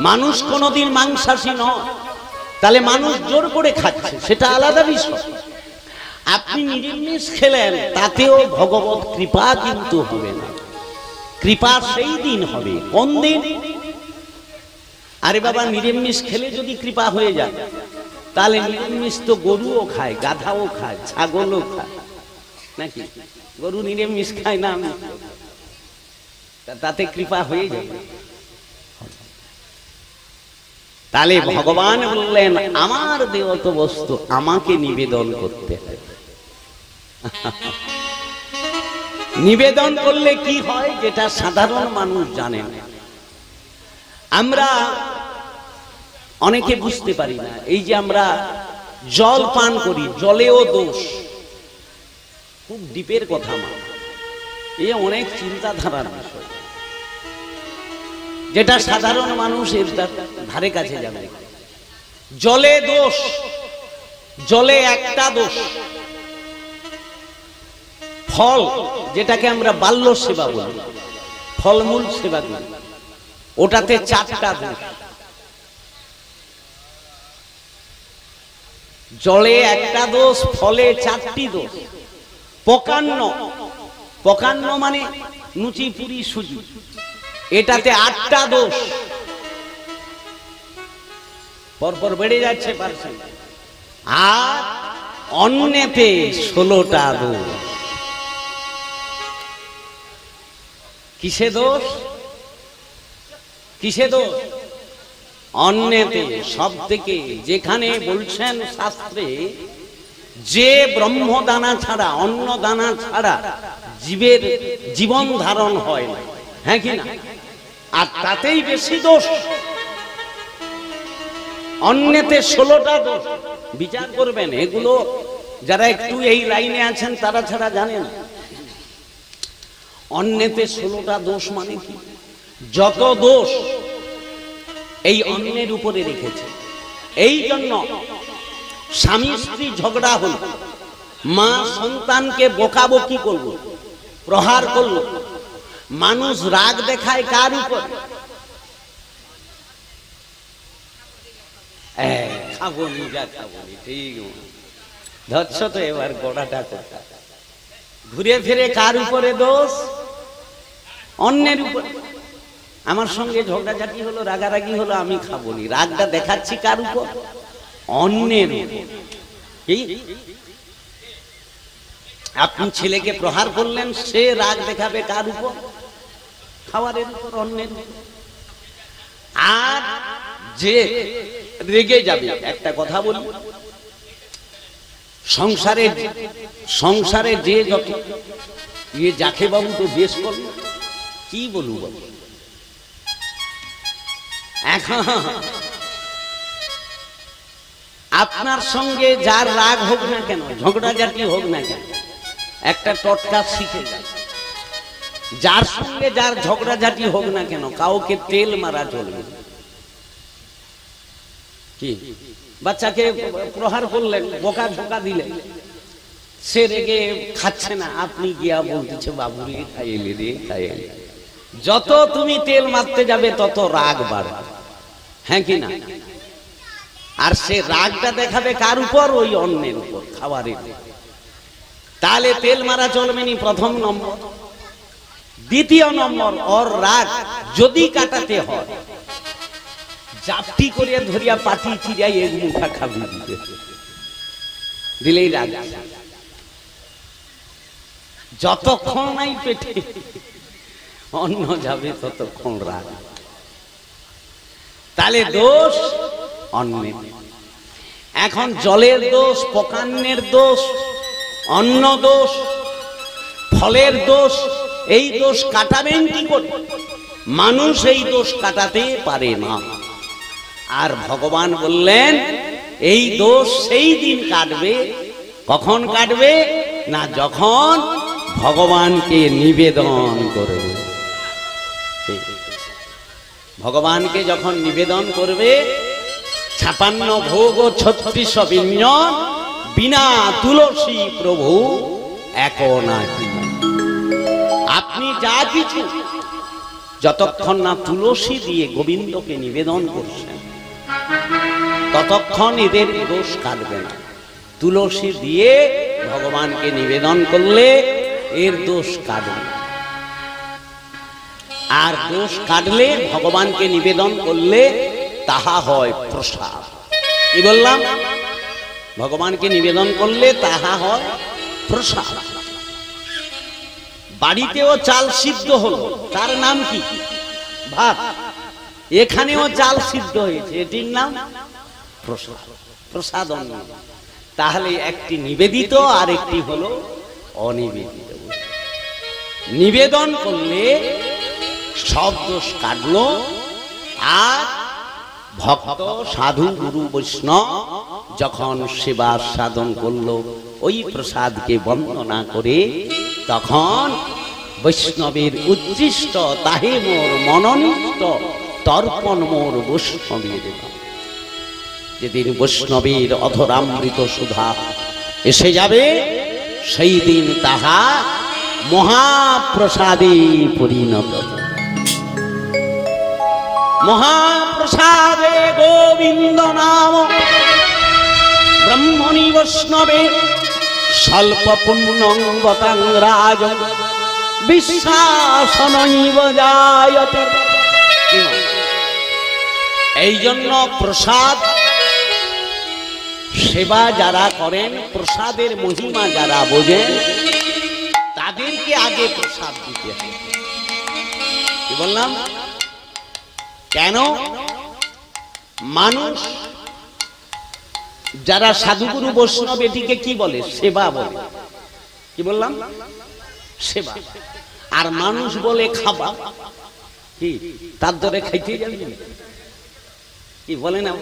মানুষ কোনোদিন মাংসাশী নয়। তাহলে মানুষ জোর করে খাচ্ছে, সেটা আলাদা বিষয়। আপনি নিরামিষ খেলেন, তাতেও ভগবত কৃপা কিন্তু হবে না। কৃপা সেই দিন হবে, কোন দিন? আরে বাবা, নিরামিষ খেলে যদি কৃপা হয়ে যায়, তাহলে নিরামিষ তো গরুও খায়, গাধাও খায়, ছাগলও খায়, নাকি? গরু নিরামিষ খায় না, তাতে কৃপা হয়ে যাবে। তাহলে ভগবান বললেন আমার দেওত বস্তু আমাকে নিবেদন করতে হবে। নিবেদন করলে কি হয়, যেটা সাধারণ মানুষ জানে না। আমরা অনেকে বুঝতে পারি না। এই যে আমরা জল পান করি, জলেও দোষ, খুব ডিপের কথা। এ অনেক চিন্তাধারার বিষয়, যেটা সাধারণ মানুষ এর ধারে কাছে যাবে। জলে দোষ, জলে একটা দোষ। ফল, যেটাকে আমরা বাল্য সেবা বলি, ফলমূল সেবা করি, ওটাতে 4টা দোষ। জলে একটা দোষ, ফলে চারটি দোষ। পকান্ন, পকান্ন মানে লুচি পুরি সুজি, এটাতে 8টা দোষ, পরপর বেড়ে যাচ্ছে পার্সেন্ট। আর অন্যেতে 16টা দোষ। কিসে দোষ? কিসে দোষ? অন্যেতে। সব থেকে যেখানে বলছেন শাস্ত্রে যে ব্রহ্মদানা ছাড়া, অন্ন দানা ছাড়া জীবের জীবন ধারণ হয় না, হ্যাঁ কি না? আর তাতেই বেশি দোষ। অন্যেতে 16টা দোষ। বিচার করবেন, এগুলো যারা একটু এই লাইনে আছেন তারা ছাড়া জানেন না। অন্যেতে 16টা দোষ মানে কি? যত দোষ এই অন্যের উপরে রেখেছে। এই জন্য স্বামী স্ত্রী ঝগড়া হল, মা সন্তানকে বকাবকি করলো, প্রহার করলো, মানুষ রাগ দেখায় কার উপর? খাবনি, যা খাবনি, ঠিক ধরছ তো। এবার গোড়াটা কথা, ঘুরে ফিরে কার উপরে দোষ? অন্যের উপরে। আমার সঙ্গে ঝগড়াঝাটি হলো, রাগারাগি হলো, আমি খাবনি, রাগটা দেখাচ্ছি কার উপর? অন্যের উপর। আপনি ছেলেকে প্রহার করলেন, সে রাগ দেখাবে কার উপর? খাবারের উপর, অন্যের উপর। আর যে রেগে যাবে, একটা কথা বলি, সংসারে যে যত ইয়ে যাকে বাবু তো বেশ করলো, কি বলবো বাবু। এখন আপনার সঙ্গে যার রাগ হোক না কেন, ঝগড়াঝাটি হোক না কেন, একটা টটকা শিখে যায়। যার সঙ্গে যার ঝগড়াঝাটি হোক না কেন, কাউকে তেল মারা চলবে। কি বাচ্চাকে প্রহার করলেন, বোকা ঝোকা দিলেন, সে রেগে খাচ্ছে না, আপনি গিয়া বলতেছে বাবু রে খাইলে রে খাইলে। যত তুমি তেল মারতে যাবে তত রাগ বাড়বে, হ্যাঁ কি না? আর সে রাগটা দেখাবে কার উপর? ওই অন্যের উপর, খাবারের। তাহলে তেল মারা চলবে না, প্রথম নম্বর। দ্বিতীয় নম্বর, ওর রাগ যদি কাটাতে হয়, জাপটি করিয়া ধরিয়া পাটি চিরাই এক মুঠা খাবি দিলেই রাগ। যতক্ষণ নাই পেটে অন্ন যাবে ততক্ষণ রাগ। তাহলে দোষ অন্যের। এখন জলের দোষ, পকান্নের দোষ, অন্ন দোষ, ফলের দোষ। এই দোষ কাটাবেন কি করে? মানুষ এই দোষ কাটাতে পারে না। আর ভগবান বললেন এই দোষ সেই দিন কাটবে। কখন কাটবে? না যখন ভগবানকে নিবেদন করবে। ভগবানকে যখন নিবেদন করবে, 56 ভোগ ও 36 ব্যঞ্জন, বিনা তুলসী প্রভু এক নাহি। আপনি যা কিছু যতক্ষণ না তুলসী দিয়ে গোবিন্দকে নিবেদন করছেন, ততক্ষণ এদের দোষ কাটবে না। তুলসী দিয়ে ভগবানকে নিবেদন করলে এর দোষ কাটবে। আর দোষ কাটলে, ভগবানকে নিবেদন করলে তাহা হয় প্রসাদ। কি বললাম? ভগবানকে নিবেদন করলে তাহা হয় প্রসাদ। বাড়িতেও চাল সিদ্ধ হলো, তার নাম কি? ভাত। এখানেও চাল সিদ্ধ হয়েছে, এটির নাম প্রসাদ। প্রসাদ অন্ন। তাহলে একটি নিবেদিত আর একটি হলো অনিবেদিত। নিবেদন করলে সব দোষ কাটলো। আর ভক্ত, সাধু, গুরু, বৈষ্ণব যখন সেবা সাধন করলো, ওই প্রসাদকে বন্দনা করে, তখন বৈষ্ণবের উচ্ছিষ্ট তাহে মোর মনোনীত তর্পণ মোর বৈষ্ণবের। যেদিন বৈষ্ণবের অধরামৃত সুধা এসে যাবে, সেই দিন তাহা মহাপ্রসাদে পরিণত। মহাপ্রসাদে গোবিন্দ নাম ব্রহ্মণি বৈষ্ণবে স্বল্প পুণ্যং বতাং রাজ বিশ্বাসনৈব জায়তে। এই জন্য প্রসাদ সেবা যারা করেন, প্রসাদের মহিমা যারা বোঝেন, তাদেরকে আগে প্রসাদ দিতে হবে। কি বললাম? কেন? মানুষ যারা সাধুগুরু বৈষ্ণব এটিকে কি বলে? সেবা বলে। কি বললাম? সেবা। আর মানুষ বলে খাবা। কি তার ধরে খাইতে যাবে? কি বলে না?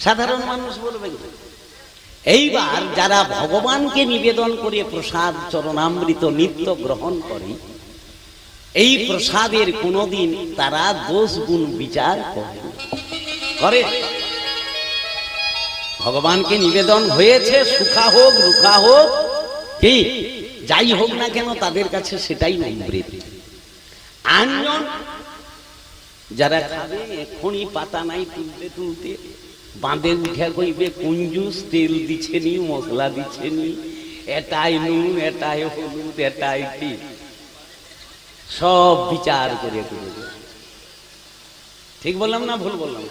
সাধারণ মানুষ বলবে। এইবার যারা ভগবানকে নিবেদন করে প্রসাদ চরণামৃত নিত্য গ্রহণ করে, এই প্রসাদের কোনদিন তারা দোষ গুণ বিচার করে। ভগবানকে নিবেদন হয়েছে, সুখা হোক রুখা হোক, কি যাই হোক না কেন, তাদের কাছে সেটাই অমৃত। আনজন যারা খাবে, এখনই পাতা নাই তুলতে তুলতে বাঁধে উঠে কইবে কুঞ্জুস, তেল দিচ্ছে নি, মশলা দিচ্ছে নি, এটাই নুন, এটাই হলুদ, এটাই কি, সব বিচার করে। ঠিক বললাম না ভুল বললাম?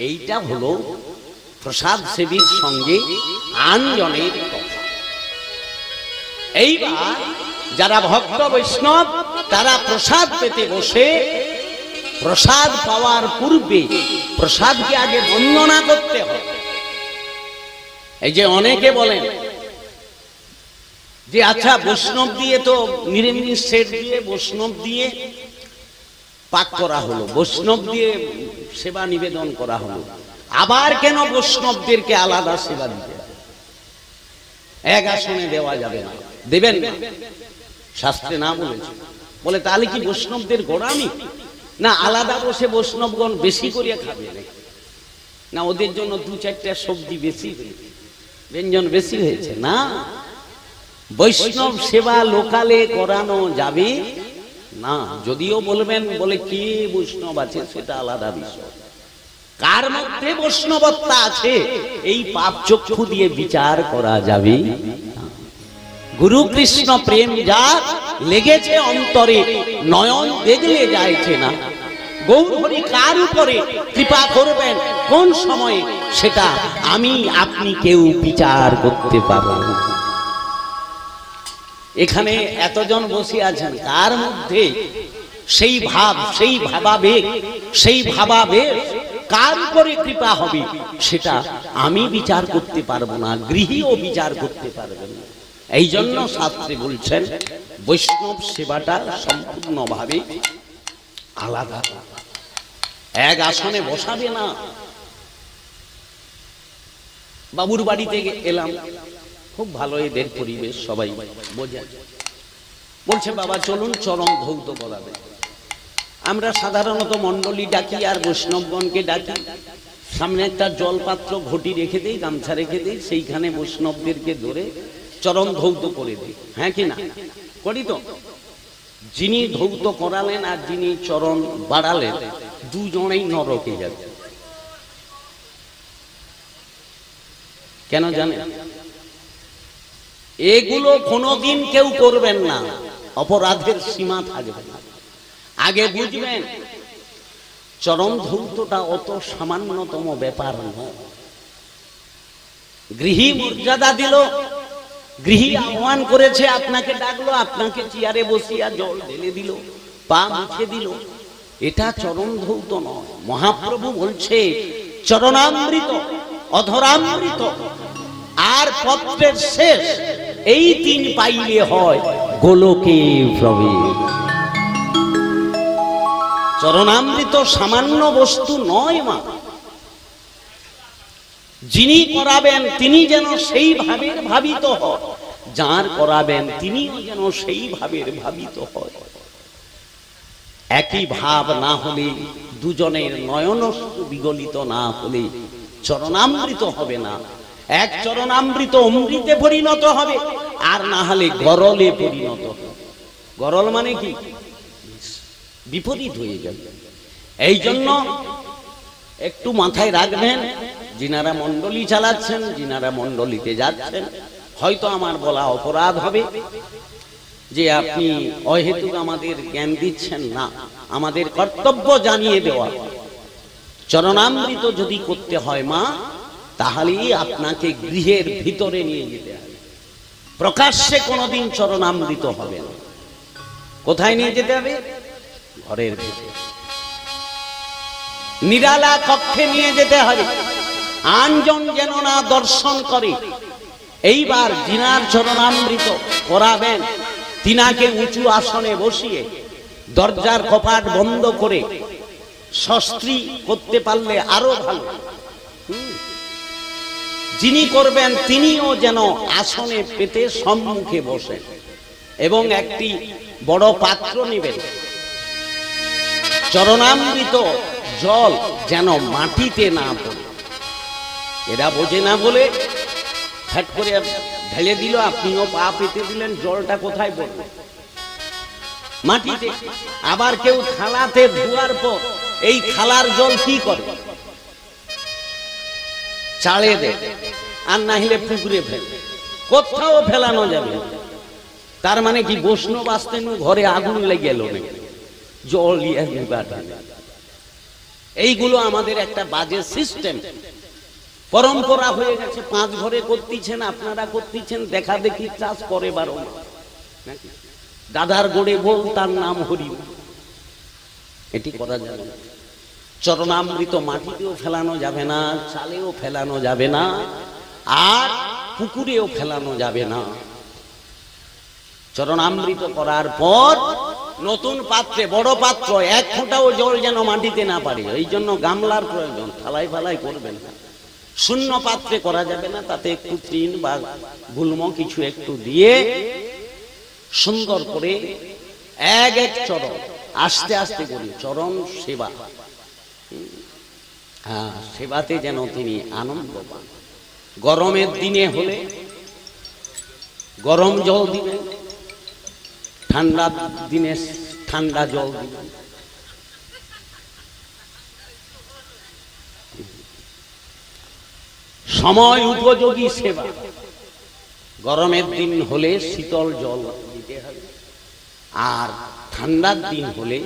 এইটা হলো প্রসাদ সেবীর সঙ্গে আনজনের কথা। এইবার যারা ভক্ত বৈষ্ণব, তারা প্রসাদ পেতে বসে প্রসাদ পাওয়ার পূর্বে প্রসাদকে আগে বন্দনা করতে হয়। এই যে অনেকে বলেন যে আচ্ছা বৈষ্ণব দিয়ে তো নিরামিষ সেট দিয়ে বৈষ্ণব দিয়ে পাক করা হলো, বৈষ্ণব দিয়ে সেবা নিবেদন করা হলো, আবার কেন বৈষ্ণবদেরকে আলাদা সেবা দিতে? এক আসনে দেওয়া যাবে না, দেবেন না, শাস্ত্রে না বলেছে। বলে তাহলে কি বৈষ্ণবদের গোড়ামি? না, আলাদা বসে বৈষ্ণবগণ বেশি করিয়া খাবে না, ওদের জন্য দু চারটা সবজি বেশি হয়েছে, ব্যঞ্জন বেশি হয়েছে না। বৈষ্ণব সেবা লোকালে করানো যাবে না। যদিও বলবেন বলে কে বৈষ্ণব আছে সেটা আলাদা বিষয়, কার মধ্যে বৈষ্ণবত্তা আছে এই পাপ চক্ষু দিয়ে বিচার করা যাবে। গুরু কৃষ্ণ প্রেম যা লেগেছে অন্তরে, নয়ন দেখলে যাইছে না। গৌরহরি কার উপরে কৃপা করবেন কোন সময়ে, সেটা আমি আপনি কেউ বিচার করতে পারবো না। এখানে এতজন বসে আছেন, তার মধ্যে সেই ভাব, সেই ভাবাবেগ, সেই ভাবাবেগ কার উপরে কৃপা হবে সেটা আমি বিচার করতে পারবো না, গৃহীও বিচার করতে পারবেন না। এই জন্য শাস্ত্রে বলছেন বৈষ্ণব সেবাটা সম্পূর্ণভাবে আলাদা, এক আসনে বসাবে না। বাবুর বাড়িতে এলাম, খুব ভালো এদের পরিবেশ, সবাই বোঝে। বলছে বাবা চলুন চরণ ধৌত করাবে। আমরা সাধারণত মণ্ডলী ডাকি আর বৈষ্ণবগণকে ডাকি, সামনে একটা জলপাত্র ঘটি রেখে দেই, গামছা রেখে দেই, সেইখানে বৈষ্ণবদেরকে ধরে চরণ ধৌত করে দিই। হ্যাঁ কি না করি তো? যিনি ধৌত করালেন আর যিনি চরণ বাড়ালেন, দুজনেই নরকে যাবে। কেন জানেন? এগুলো কোনোদিন কেউ করবেন না, অপরাধের সীমা থাকবে না। আগে বুঝবেন চরণ ধৌতটা অত সামান্যতম ব্যাপার নয়। গৃহী মর্যাদা দিল, গৃহী আহ্বান করেছে, আপনাকে ডাকলো, আপনাকে চেয়ারে বসিয়া জল ঢেলে দিল, পা মুছে দিল, এটা চরণ ধৌত নয়। মহাপ্রভু বলছে চরণামৃত, অধরামৃত আর পত্রের শেষ, এই তিন পাইলে হয় গোলকে প্রবেশ। চরণামৃত সামান্য বস্তু নয় মা। যিনি করাবেন তিনি যেন সেই ভাবের ভাবিত হয়, যার করাবেন তিনিও যেন সেই ভাবের ভাবিত হয়। একই ভাব না হলে, দুজনের নয়নস্তু বিগলিত না হলে চরণামৃত হবে না। এক চরণামৃত অমৃতে পরিণত হবে, আর না হলে গরলে পরিণত হবে। গরল মানে কি? বিপরীত হয়ে যাবে। এই জন্য একটু মাথায় রাখবেন, যিনারা মণ্ডলী চালাচ্ছেন, যিনারা মণ্ডলীতে যাচ্ছেন, হয়তো আমার বলা অপরাধ হবে যে আপনি অহেতুক আমাদের জ্ঞান দিচ্ছেন না। আমাদের কর্তব্য জানিয়ে দেওয়া। চরণামৃত যদি করতে হয় মা, তাহলেই আপনাকে গৃহের ভিতরে নিয়ে যেতে হবে, প্রকাশ্যে কোনোদিন চরণামৃত হবে না। কোথায় নিয়ে যেতে হবে? ঘরের ভিতরে, নিরালা কক্ষে নিয়ে যেতে হবে। আনজন যেন না দর্শন করে। এইবার যিনার চরণামৃত করাবেন, তিনাকে উঁচু আসনে বসিয়ে দরজার কপাট বন্ধ করে, সস্ত্রী করতে পারলে আরো ভালো। যিনি করবেন তিনিও যেন আসনে পেতে সম্মুখে বসেন এবং একটি বড় পাত্র নেবেন। চরণামৃত জল যেন মাটিতে না পড়ে। এরা বোঝে না বলে ফ্যাট করে ঢেলে দিল, আপনিও পা পেতে দিলেন, জলটা কোথায় পড়বে? মাটিতে। আবার কেউ থালাতে ধোয়ার পর এই থালার জল কি করে? চালে দেয়, আর না হলে পুকুরে ফেলে। কোথাও ফেলানো যাবে। তার মানে কি বৈষ্ণব আসতে ঘরে আগুন লেগে গেল নাকি? জল এইগুলো আমাদের একটা বাজে সিস্টেম, পরম্পরা হয়ে গেছে। 5 ঘরে করতেছেন, আপনারা করতেছেন, দেখা দেখি চাষ করে 12 নাকি? দাদার গোড়ে বল, তার নাম হরি, এটি করা যাবে না। চরণামৃত মাটিতেও ফেলানো যাবে না, চালেও ফেলানো যাবে না, আর পুকুরেও ফেলানো যাবে না। চরণামৃত করার পর নতুন পাত্রে, বড় পাত্র, 1 ফোঁটাও জল যেন মাটিতে না পারে, এই জন্য গামলার প্রয়োজন। থালাই ফালাই করবেন না, শূন্য পাত্রে করা যাবে না। তাতে একটু তৃণ বা গুল্ম কিছু একটু দিয়ে সুন্দর করে এক চরণ আস্তে আস্তে করি চরণ সেবা। হ্যাঁ, সেবাতে যেন তিনি আনন্দ পান। গরমের দিনে হলে গরম জল দিবেন, ঠান্ডা দিনে ঠান্ডা জল দিবেন। সময় উপযোগী সেবা। গরমের দিন হলে শীতল জল দিতে হবে, আর ঠান্ডার দিন হলে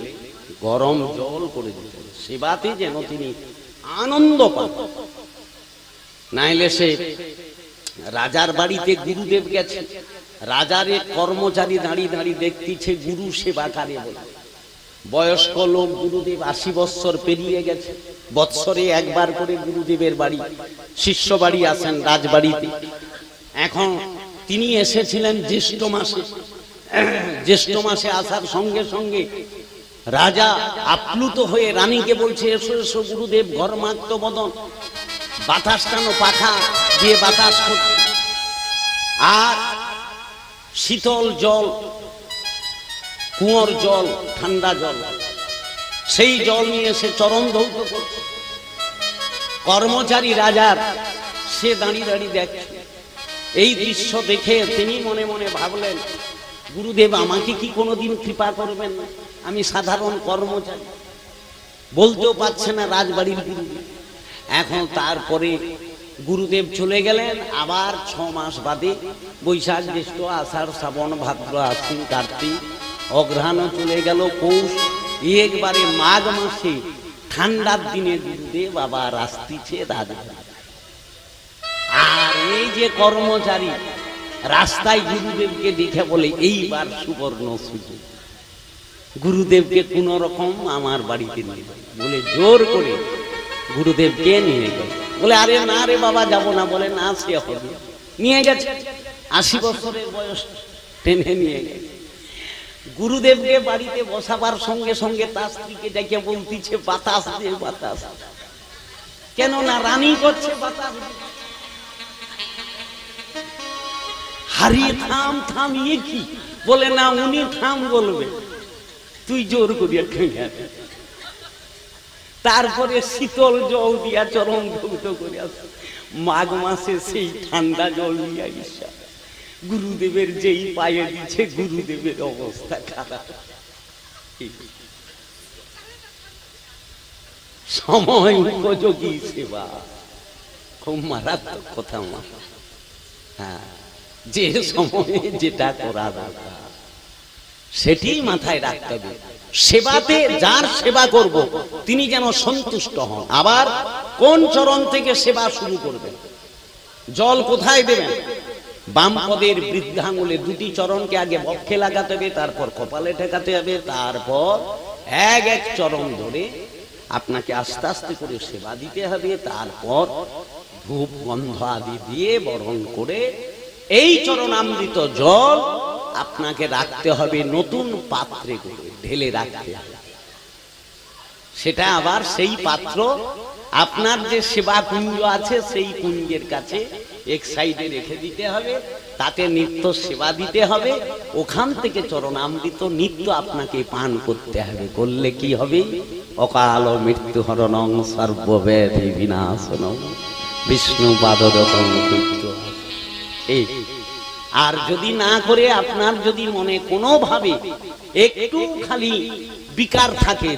গরম জল করে দিতে হবে। সেবাতে যেন তিনি আনন্দ পান। নাইলে সে রাজার বাড়িতে গুরুদেব গেছে, রাজার এক কর্মচারী দাঁড়িয়ে দাঁড়িয়ে দেখতেছে গুরু সেবা কারে বলে। বয়স্ক লোক, গুরুদেব 80 বৎসর পেরিয়ে গেছে, বৎসরে একবার করে গুরুদেবের বাড়ি, শিষ্য বাড়ি আসেন রাজবাড়িতে। এখন তিনি এসেছিলেন জ্যৈষ্ঠ মাসে। জ্যৈষ্ঠ মাসে আসার সঙ্গে সঙ্গে রাজা আপ্লুত হয়ে রানীকে বলছে, এসো এসো গুরুদেব, ঘর্মাক্ত বদন, বাতাস টানো, পাখা দিয়ে বাতাস করছে, আর শীতল জল, কুয়োর জল, ঠান্ডা জল, সেই জল নিয়ে সে চরণ ধৌত করছে। কর্মচারী রাজার, সে দাঁড়িয়ে দাঁড়িয়ে দেখছে। এই দৃশ্য দেখে তিনি মনে মনে ভাবলেন, গুরুদেব আমাকে কি কোনোদিন কৃপা করবেন না? আমি সাধারণ কর্মচারী, বলতেও পারছে না রাজবাড়ির গুরুদেব। এখন তারপরে গুরুদেব চলে গেলেন। আবার 6 মাস বাদে বৈশাখ, জ্যৈষ্ঠ, আষাঢ়, শ্রাবণ, ভাদ্র, আশ্বিন, কার্তিক, অঘ্রাণও চলে গেল, পৌষ, একবারে মাঘ মাসে ঠান্ডার দিনে গুরুদেব আবার আসতেছে রাজবাড়ি। আর এই যে কর্মচারী রাস্তায় গুরুদেবকে দেখে বলে, এইবার সুবর্ণ সুযোগ, গুরুদেবকে কোন রকম আমার বাড়িতে নিয়ে যায় বলে জোর করে গুরুদেবকে নিয়ে গেল। বলে আরে না রে বাবা, যাব না। বলে না, সে হবে। নিয়ে গেছে, 80 বছরের বয়স, টেনে নিয়ে গেছে। গুরুদেবকে বাড়িতে বসাবার সঙ্গে সঙ্গে তার স্ত্রীকে ডেকে বলতেছে, বাতাস দে, বাতাস। কেন না, রানী করছে বাতাস। হারিয়ে থাম থাম, ইয়ে কি? বলে না, উনি থাম বলবে, তুই জোর করিয়া খেয়ে। তারপরে শীতল জল দিয়া চরণ ধৌত করে আসে। মাঘ মাসে সেই ঠান্ডা জল নিয়ে ঈশা গুরুদেবের যেই পায়ে দিচ্ছে, গুরুদেবের অবস্থা খারাপ। সময় উপযোগী সেবা, খুব মারাত্মক কথা। হ্যাঁ, যে সময়ে যেটা করা দরকার সেটি মাথায় রাখতে হবে। সেবাতে যার সেবা করব তিনি যেন সন্তুষ্ট হন। আবার কোন চরণ থেকে সেবা শুরু করবেন, জল কোথায় দেবেন? বাম পদের বৃদ্ধাঙ্গুলে দুটি চরণকে আগে বক্ষে লাগাতে হবে, তারপর কপালে ঠেকাতে হবে, তারপর এক এক চরণ ধরে আপনাকে আস্তে আস্তে করে সেবা দিতে হবে। তারপর ধূপ গন্ধ আদি দিয়ে বরণ করে এই চরণামৃত জল আপনাকে রাখতে হবে নতুন পাত্রে করে ঢেলে রাখতে হবে। সেটা আবার সেই পাত্র আপনার যে সেবা কুঞ্জ আছে সেই কুঞ্জের কাছে এক সাইডে রেখে দিতে হবে, তাতে নিত্য সেবা দিতে হবে। ওখান থেকে চরণামৃত নিত্য আপনাকে পান করতে হবে। করলে কি হবে? অকাল মৃত্যু হরণং সর্বব্যাধি বিনাশনং বিষ্ণু পাদরকং মৃত্যু। এই আর যদি না করে আপনার যদি মনে কোনোভাবে একটু খালি বিকার থাকে,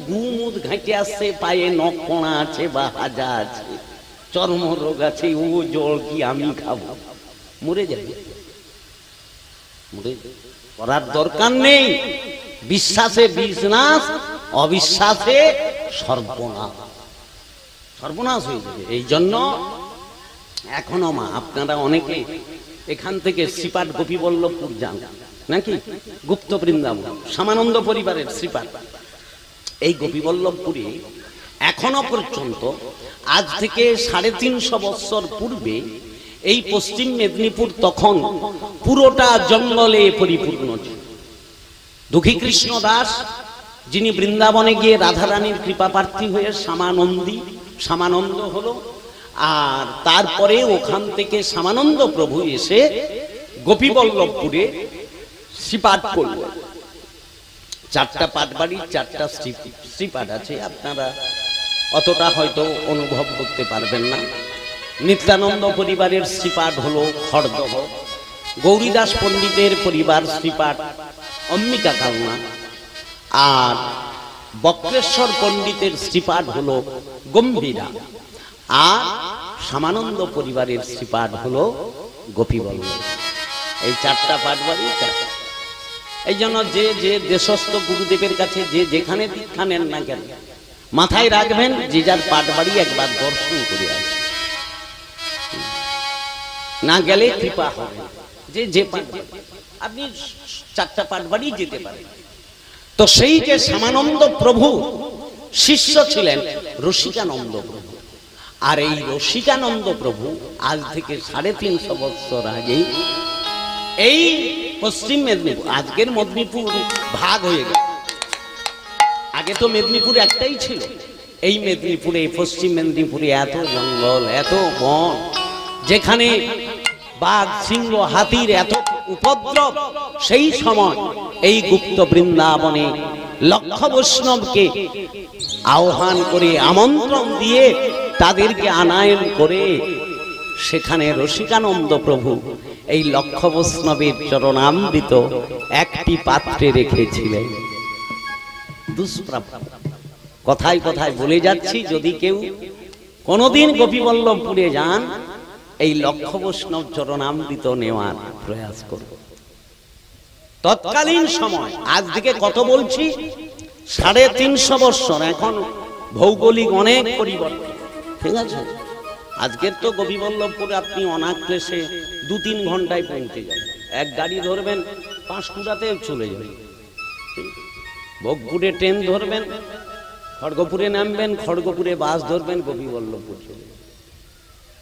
গুমুদ ঘাঁটে আসছে, পায়ে নখ কোণা আছে বা হাজা আছে, চর্মরোগ আছে, ও জল কি আমি খাবো? মরে যাবে। করার দরকার নেই। বিশ্বাসে বিনাশ, অবিশ্বাসে সর্বনাশ। সর্বনাশ হয়ে যাবে। এই জন্য এখনো মা আপনারা অনেকে এখান থেকে শ্রীপাঠ গোপীবল্লভপুর যান নাকি, গুপ্ত বৃন্দাবন শ্যামানন্দ পরিবারের শ্রীপাঠ। এই গোপীবল্লভপুরে এখনো পর্যন্ত আজ থেকে 350 বছর পূর্বে এই পশ্চিম মেদিনীপুর তখন পুরোটা জঙ্গলে পরিপূর্ণ ছিল। দুঃখী কৃষ্ণ দাস যিনি বৃন্দাবনে গিয়ে রাধারানীর কৃপা প্রার্থী হয়ে শ্যামানন্দ হলো, আর তারপরে ওখান থেকে শ্যামানন্দ প্রভু এসে গোপীবল্লভপুরে শ্রীপাঠ করল। 4টা পাঠবাড়ি, 4টা শ্রীপাঠ আছে। আপনারা অতটা হয়তো অনুভব করতে পারবেন না। নিত্যানন্দ পরিবারের শ্রীপাঠ হলো খড়দহ, গৌরীদাস পণ্ডিতের পরিবার শ্রীপাঠ অম্বিকা কালনা, আর বক্রেশ্বর পণ্ডিতের শ্রীপাঠ হলো গম্ভীরা, আর শ্যামানন্দ পরিবারের শ্রীপাঠ হলো গোপীবল্লভ। এই 4টা পাঠবাড়ি। এই জন্য যে যে দেশস্থ গুরুদেবের কাছে যে যেখানে দীক্ষা নেন না কেন, মাথায় রাখবেন যে যার পাঠবাড়ি একবার দর্শন করে আসবে, না গেলে কৃপা হবে। যে পাঠবাড়ি আপনি 4টা পাঠবাড়ি যেতে পারেন। তো সেই যে শ্যামানন্দ প্রভু শিষ্য ছিলেন রসিকানন্দ প্রভু, আর এই রসিকানন্দ প্রভু আজ থেকে 350 বছর আগে এই পশ্চিম মেদিনীপুর, আজকের মেদিনীপুর ভাগ হয়ে গেল। আগে তো মেদিনীপুর একটাই ছিল। এই মেদিনীপুরে, পশ্চিম মেদিনীপুরে এত জঙ্গল, এত বন, যেখানে বাঘ, সিংহ, হাতির এত উপদ্রব, সেই সময় এই গুপ্ত বৃন্দাবনে লক্ষ বৈষ্ণবকে আহ্বান করে, আমন্ত্রণ দিয়ে তাদেরকে আনায়ন করে সেখানে রসিকানন্দ প্রভু এই লক্ষ বৈষ্ণবের চরণামৃত একটি পাত্রে রেখেছিলেন। দুষ্প্রাপ্য কথায় কথায় বলে যাচ্ছি, যদি কেউ কোনোদিন গোপীবল্লভপুরে যান, এই লক্ষ বৈষ্ণব চরণামৃত নেওয়ার প্রয়াস করব। তৎকালীন সময়, আজ থেকে কত বলছি, 350 বছর। এখন ভৌগোলিক অনেক পরিবর্তন, ঠিক আছে। আজকের তো গোপীবল্লভপুরে আপনি অনাক্লেশে 2-3 ঘন্টায় পৌঁছে যাবেন। এক গাড়ি ধরবেন, 5কুড়াতে চলে যাবেন। ভোগপুরে ট্রেন ধরবেন, খড়গপুরে নামবেন, খড়গপুরে বাস ধরবেন, গোপীবল্লভপুর চলে যাবেন।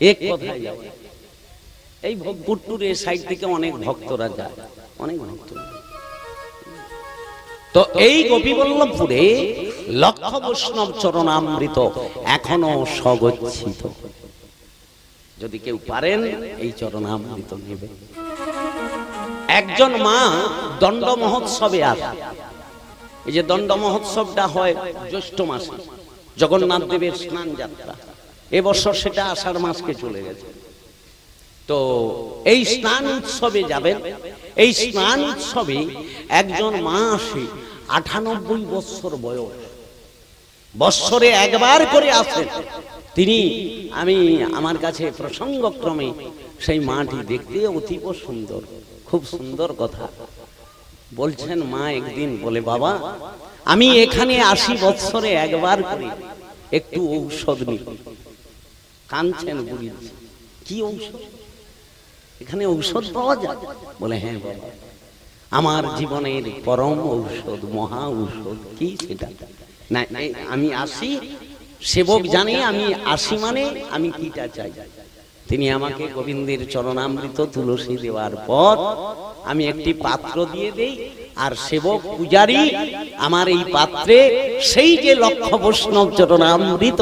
এক কথায় যাবেন। এই ভোগপুর টুর এই সাইড থেকে অনেক ভক্তরা যায়, অনেক ভক্তরা। তো এই গোপীবল্লভপুরে লক্ষ বৈষ্ণব চরণামৃত এখনো সগচ্ছিত। যদি কেউ পারেন এই চরণামৃত নেবেন। একজন মা দণ্ড মহোৎসবে আসে। এই যে দণ্ড মহোৎসবটা হয় জ্যৈষ্ঠ মাসে, জগন্নাথ দেবের স্নান যাত্রা। এবছর সেটা আষাঢ় মাসকে চলে গেছে। তো এই স্নান উৎসবে যাবেন। এই স্নান উৎসবে একজন মা আসে, 98 বছর বয়স। বৎসরে একবার করে আসেন তিনি। আমি আমার কাছে প্রসঙ্গক্রমে সেই মাটি দেখতে অতীব সুন্দর, খুব সুন্দর কথা বলছেন। মা একদিন বলে, বাবা আমি এখানে আসি বৎসরে একবার করে, একটু ঔষধ নিই। কাঁদছেন বুড়ি, কি ঔষধ? এখানে ঔষধ পাওয়া যায়? বলে, হ্যাঁ বাবা, আমার জীবনের পরম ঔষধ, মহা ঔষধ। কি সেটা? না আমি আসি, সেবক জানে আমি আসি মানে আমি কিটা চাই। তিনি আমাকে গোবিন্দের চরণামৃত তুলসী দেওয়ার পর আমি একটি পাত্র দিয়ে দেই, আর সেবক পূজারী আমার এই পাত্রে সেই যে লক্ষ বৈষ্ণব চরণামৃত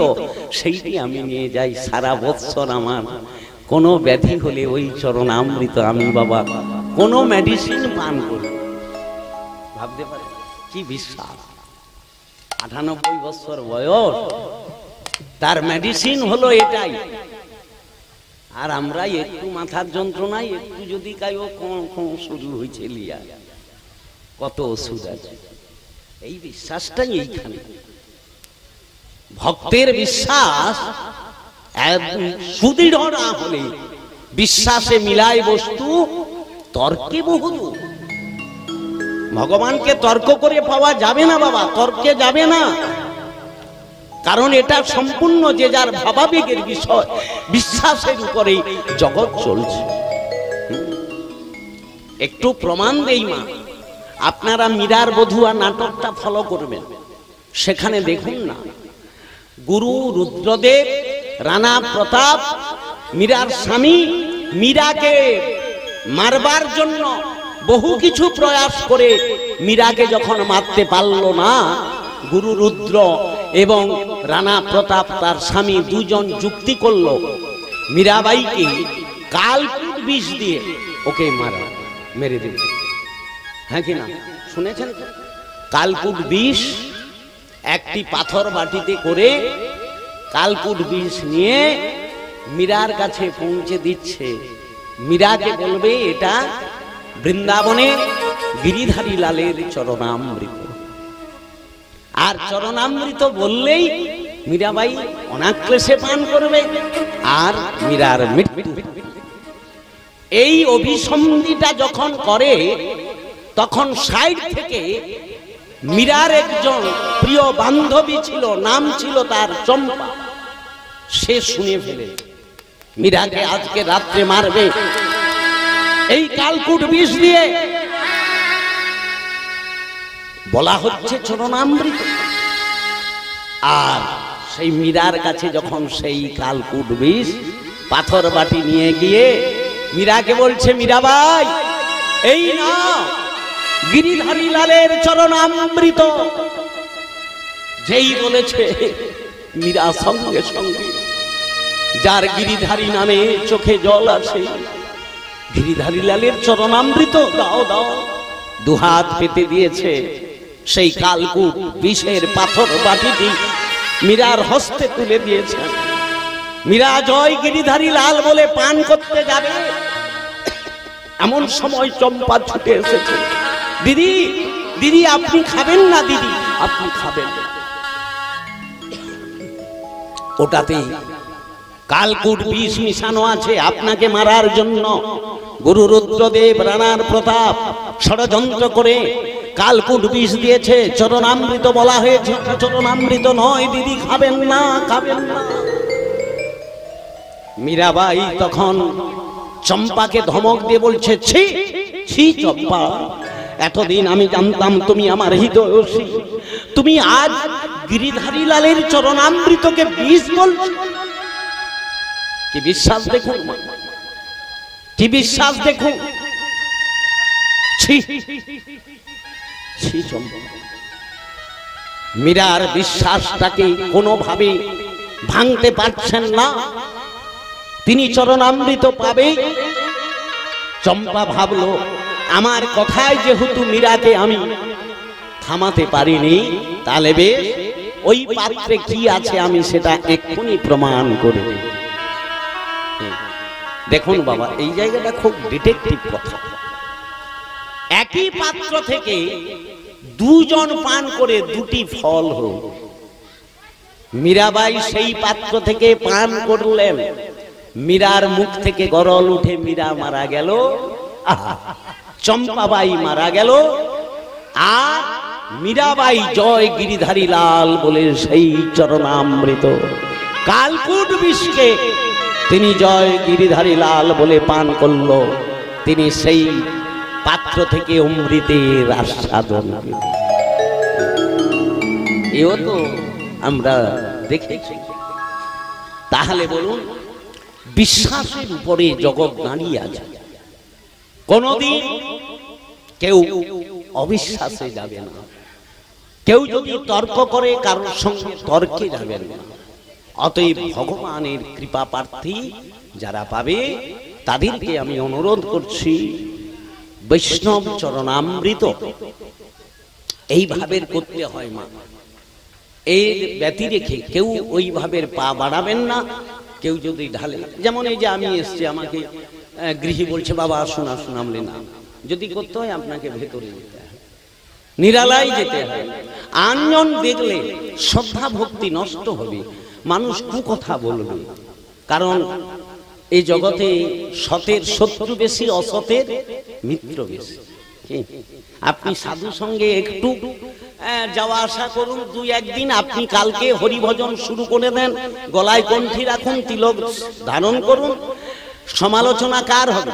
সেইটি আমি নিয়ে যাই। সারা বৎসর আমার কোনো ব্যাধি হলে ওই চরণামৃত আমি বাবা কোনো মেডিসিন পান করি। ভাবতে পারে কি বিশ্বাস! 98 বছর বয়স, তার মেডিসিন হলো এটাই। আর আমরা একটু মাথার যন্ত্রণায় একটু যদি কায়ও শুরু হয়েছে লিয়া, কত ওষুধ আছে। এই বিশ্বাসটাই এইখানে ভক্তের বিশ্বাস সুদৃঢ় না হলে বিশ্বাসে মিলায় বস্তু, তর্কে বহুদূর। ভগবানকে তর্ক করে পাওয়া যাবে না বাবা, তর্কে যাবে না। কারণ এটা সম্পূর্ণ যে যার ভাবাবেগের বিষয়, বিশ্বাসের উপরে জগৎ চলছে। একটু প্রমাণ দেই মা, আপনারা মীরার বধুয়া নাটকটা ফলো করবেন। সেখানে দেখুন না, গুরু রুদ্রদেব, রানা প্রতাপ, মীরার স্বামী, মীরাকে মারবার জন্য বহু কিছু প্রয়াস করে মীরাকে যখন মারতে পারল না, গুরু রুদ্র এবং রানা প্রতাপ তার স্বামী দুজন যুক্তি করল মীরাবাইকে কালকুট বিষ দিয়ে ওকে মেরে দেবে। হ্যাঁ কি না শুনেছেন? কালকুট বিষ একটি পাথর বাটিতে করে কালকুট বিষ নিয়ে মীরার কাছে পৌঁছে দিচ্ছে। মীরাকে বলবে এটা বৃন্দাবনে গিরিধারী লালের চরণামৃত। আর চরণামৃত বললেই মীরাবাই অনাক্লেশে পান করবে আর মীরার মৃত্যু। এই অভিসন্ধিটা যখন করে তখন সাইড থেকে মীরার একজন প্রিয় বান্ধবী ছিল, নাম ছিল তার চম্পা। সে শুনে ফেলে মীরাকে আজকে রাত্রে মারবে এই কালকুট বিষ দিয়ে। বলা হচ্ছে চরণামৃত। আর সেই মীরার কাছে যখন সেই কালকুট বিষ পাথর বাটি নিয়ে গিয়ে মীরাকে বলছে, মীরাবাই এই না গিরিধারী লালের চরণামৃত। যেই বলেছে মীরা সঙ্গে সঙ্গে যার গিরিধারী নামে চোখে জল আসে, গিরিধারী লালের চরণামৃত দাও দাও, দুহাত পেতে দিয়েছে। সেই কালকুট বিষের পাথর বাটিটি মীরার হস্তে তুলে দিয়েছে। মীরা জয় গিরিধারী লাল বলে পান করতে যাবে, এমন সময় চম্পা ছুটে এসেছে। দিদি দিদি আপনি খাবেন না? দিদি আপনি খাবেন। ওটাতে কালকুট বিষ মিশানো আছে আপনাকে মারার জন্য। গুরু রুদ্রদেব, রানার প্রতাপ ষড়যন্ত্র করে কালকুট বিষ দিয়েছে। চরণামৃত বলা হয়েছে, চরণামৃত নয় দিদি, খাবেন না, খাবেন না। মীরাবাই তখন চম্পাকে ধমক দিয়ে বলছে, ছি ছি চম্পা, এতদিন আমি জানতাম তুমি আমার হিতৈষী, তুমি আজ গিরিধারী লালের চরণামৃতকে বিষ বলছো। কি বিশ্বাস দেখুন, কি বিশ্বাস দেখুন। মীরার বিশ্বাসটাকে কোনোভাবে ভাঙতে পারছেন না। তিনি চরণামৃত পাবে। চম্পা ভাবলো আমার কথায় যেহেতু মীরাকে আমি থামাতে পারিনি, তাহলে বেশ ওই পাত্রে কি আছে আমি সেটা এক্ষুনি প্রমাণ করে দেব। দেখুন বাবা, এই জায়গাটা খুব ডিটেকটিভ কথা। একই পাত্র থেকে দুজন পান করে দুটি ফল হল। মীরাবাই সেই পাত্র থেকে পান করলেন, মীরার মুখ থেকে গরল উঠে মীরা মারা গেল, চম্পাবাই মারা গেল, আর মীরাবাই জয় গিরিধারী লাল বলে সেই চরণামৃত কালকুট বিষকে তিনি জয় গিরিধারী লাল বলে পান করল। তিনি সেই পাত্র থেকে অমৃতের আস্বাদন। এও তো আমরা দেখেছি। তাহলে বলুন, বিশ্বাসের উপরে জগৎ দাঁড়িয়ে আছে। কোনদিন কেউ অবিশ্বাসে যাবে না, কেউ যদি তর্ক করে কারোর সঙ্গে তর্কে যাবেন না। অতএব ভগবানের কৃপা প্রার্থী যারা পাবে তাদেরকে আমি অনুরোধ করছি, বৈষ্ণব চরণামৃত এইভাবে করতে হয় মা। এর ব্যতি রেখে কেউ ওইভাবে পা বাড়াবেন না। কেউ যদি ঢালে, যেমন এই যে আমি এসছি, আমাকে গৃহী বলছে বাবা আসুন আসুন, আমলে না, যদি করতে হয় আপনাকে ভেতরে যেতে হয়, নিরালায় যেতে হয়। আনজন দেখলে শ্রদ্ধা ভক্তি নষ্ট হবে, মানুষ কুকথা বলবে। কারণ এই জগতে সতের শত্রু বেশি, অসতের মিত্র বেশি। আপনি সাধু সঙ্গে একটু যাওয়া আসা করুন, দুই একদিন, আপনি কালকে হরিভজন শুরু করে দেন, গলায় কণ্ঠী রাখুন, তিলক ধারণ করুন, সমালোচনা কার হবে?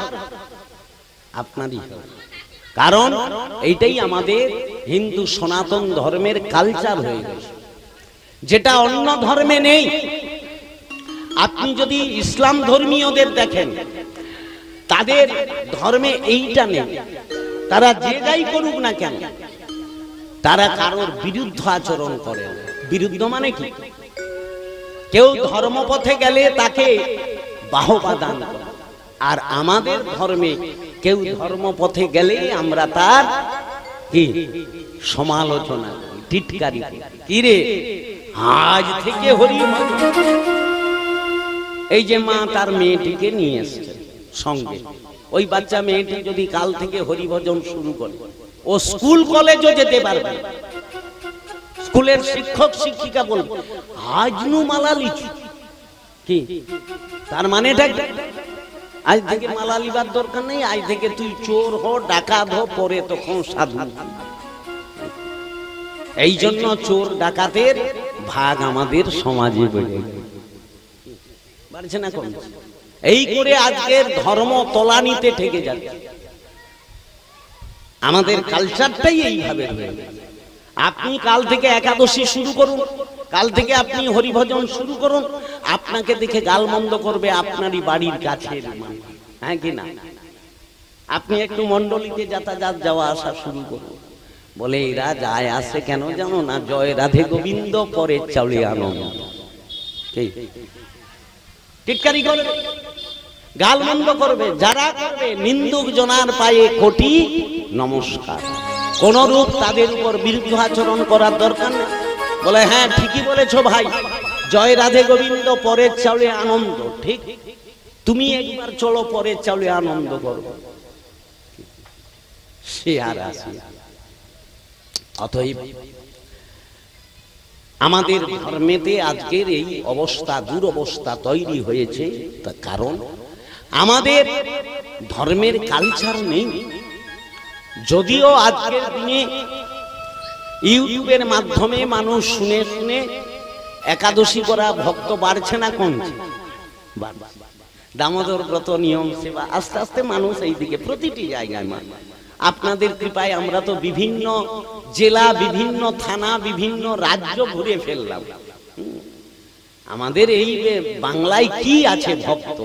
আপনারই হবে। কারণ এইটাই আমাদের হিন্দু সনাতন ধর্মের কালচার হয়ে গেছে, যেটা অন্য ধর্মে নেই। আপনি যদি ইসলাম ধর্মীয়দের দেখেন, তাদের ধর্মে এইটা নেই। তারা যে যাই করুক না কেন, তারা কারোর বিরুদ্ধ আচরণ করে। বিরুদ্ধ মানে কি? কেউ ধর্মপথে গেলে তাকে বাহবা দান করে, আর আমাদের ধর্মে কেউ ধর্মপথে গেলে আমরা তার কি সমালোচনা করি, টিটকারি করি। কি রে, আজ থেকে হরিভজন। এই যে মা তার মেয়েটিকে নিয়ে এসছে সঙ্গে, ওই বাচ্চা মেয়েটি যদি কাল থেকে হরিভজন শুরু করে, ও স্কুল কলেজও যেতে পারবে। স্কুলের শিক্ষক শিক্ষিকা বলবে আজ নু মালা লিচু, কি তার মানেটা? আজ থেকে মালা লিবার দরকার নেই, আজ থেকে তুই চোর হ, ডাকাত হ, পরে তখন সাধু। এই জন্য চোর ডাকাতের ভাগ আমাদের সমাজে বেড়ে পারছে না কোন। এই করে আজকের ধর্ম তলানিতে ঠেকে যাচ্ছে। আমাদের কালচারটাই এইভাবে হয়ে গেছে। আপনি কাল থেকে একাদশী শুরু করুন, কাল থেকে আপনি হরিভজন শুরু করুন, আপনাকে দেখে গালমন্দ করবে আপনারই বাড়ির কাছের মানুষ, হ্যাঁ কি না? আপনি একটু মন্ডলীতে যাতায়াত যাওয়া আসা শুরু করুন, বলে এরা যায় আসে কেন জানো না? জয় রাধে গোবিন্দ পরে চাউলে আনন্দ। টিটকারি করবে, গালমন্দ করবে, যারা করবে নিন্দুক জনার পায়ে কোটি নমস্কার। কোন রূপ তাদের উপর বিরুদ্ধ আচরণ করার দরকার নেই। বলে হ্যাঁ ঠিকই বলেছো ভাই, জয় রাধে গোবিন্দ পরের চাউলে আনন্দ। ঠিক, তুমি একবার চলো পরের চাউলে আনন্দ করো, সে আর আসে। অতএব আমাদের ধর্মেতে আজকের এই অবস্থা, দুরবস্থা তৈরি হয়েছে, তার কারণ আমাদের ধর্মের কালচার নেই। যদিও আজকের দিনে ইউটিউবের মাধ্যমে মানুষ শুনে শুনে একাদশী করা ভক্ত বাড়ছে না কমছে? দামোদর ব্রত, নিয়ম সেবা, আস্তে আস্তে মানুষ এই দিকে প্রতিটি জায়গায় মান। আপনাদের কৃপায় আমরা তো বিভিন্ন জেলা, বিভিন্ন থানা, বিভিন্ন রাজ্য ঘুরে ফেললাম। আমাদের এই বাংলায় কি আছে ভক্ত?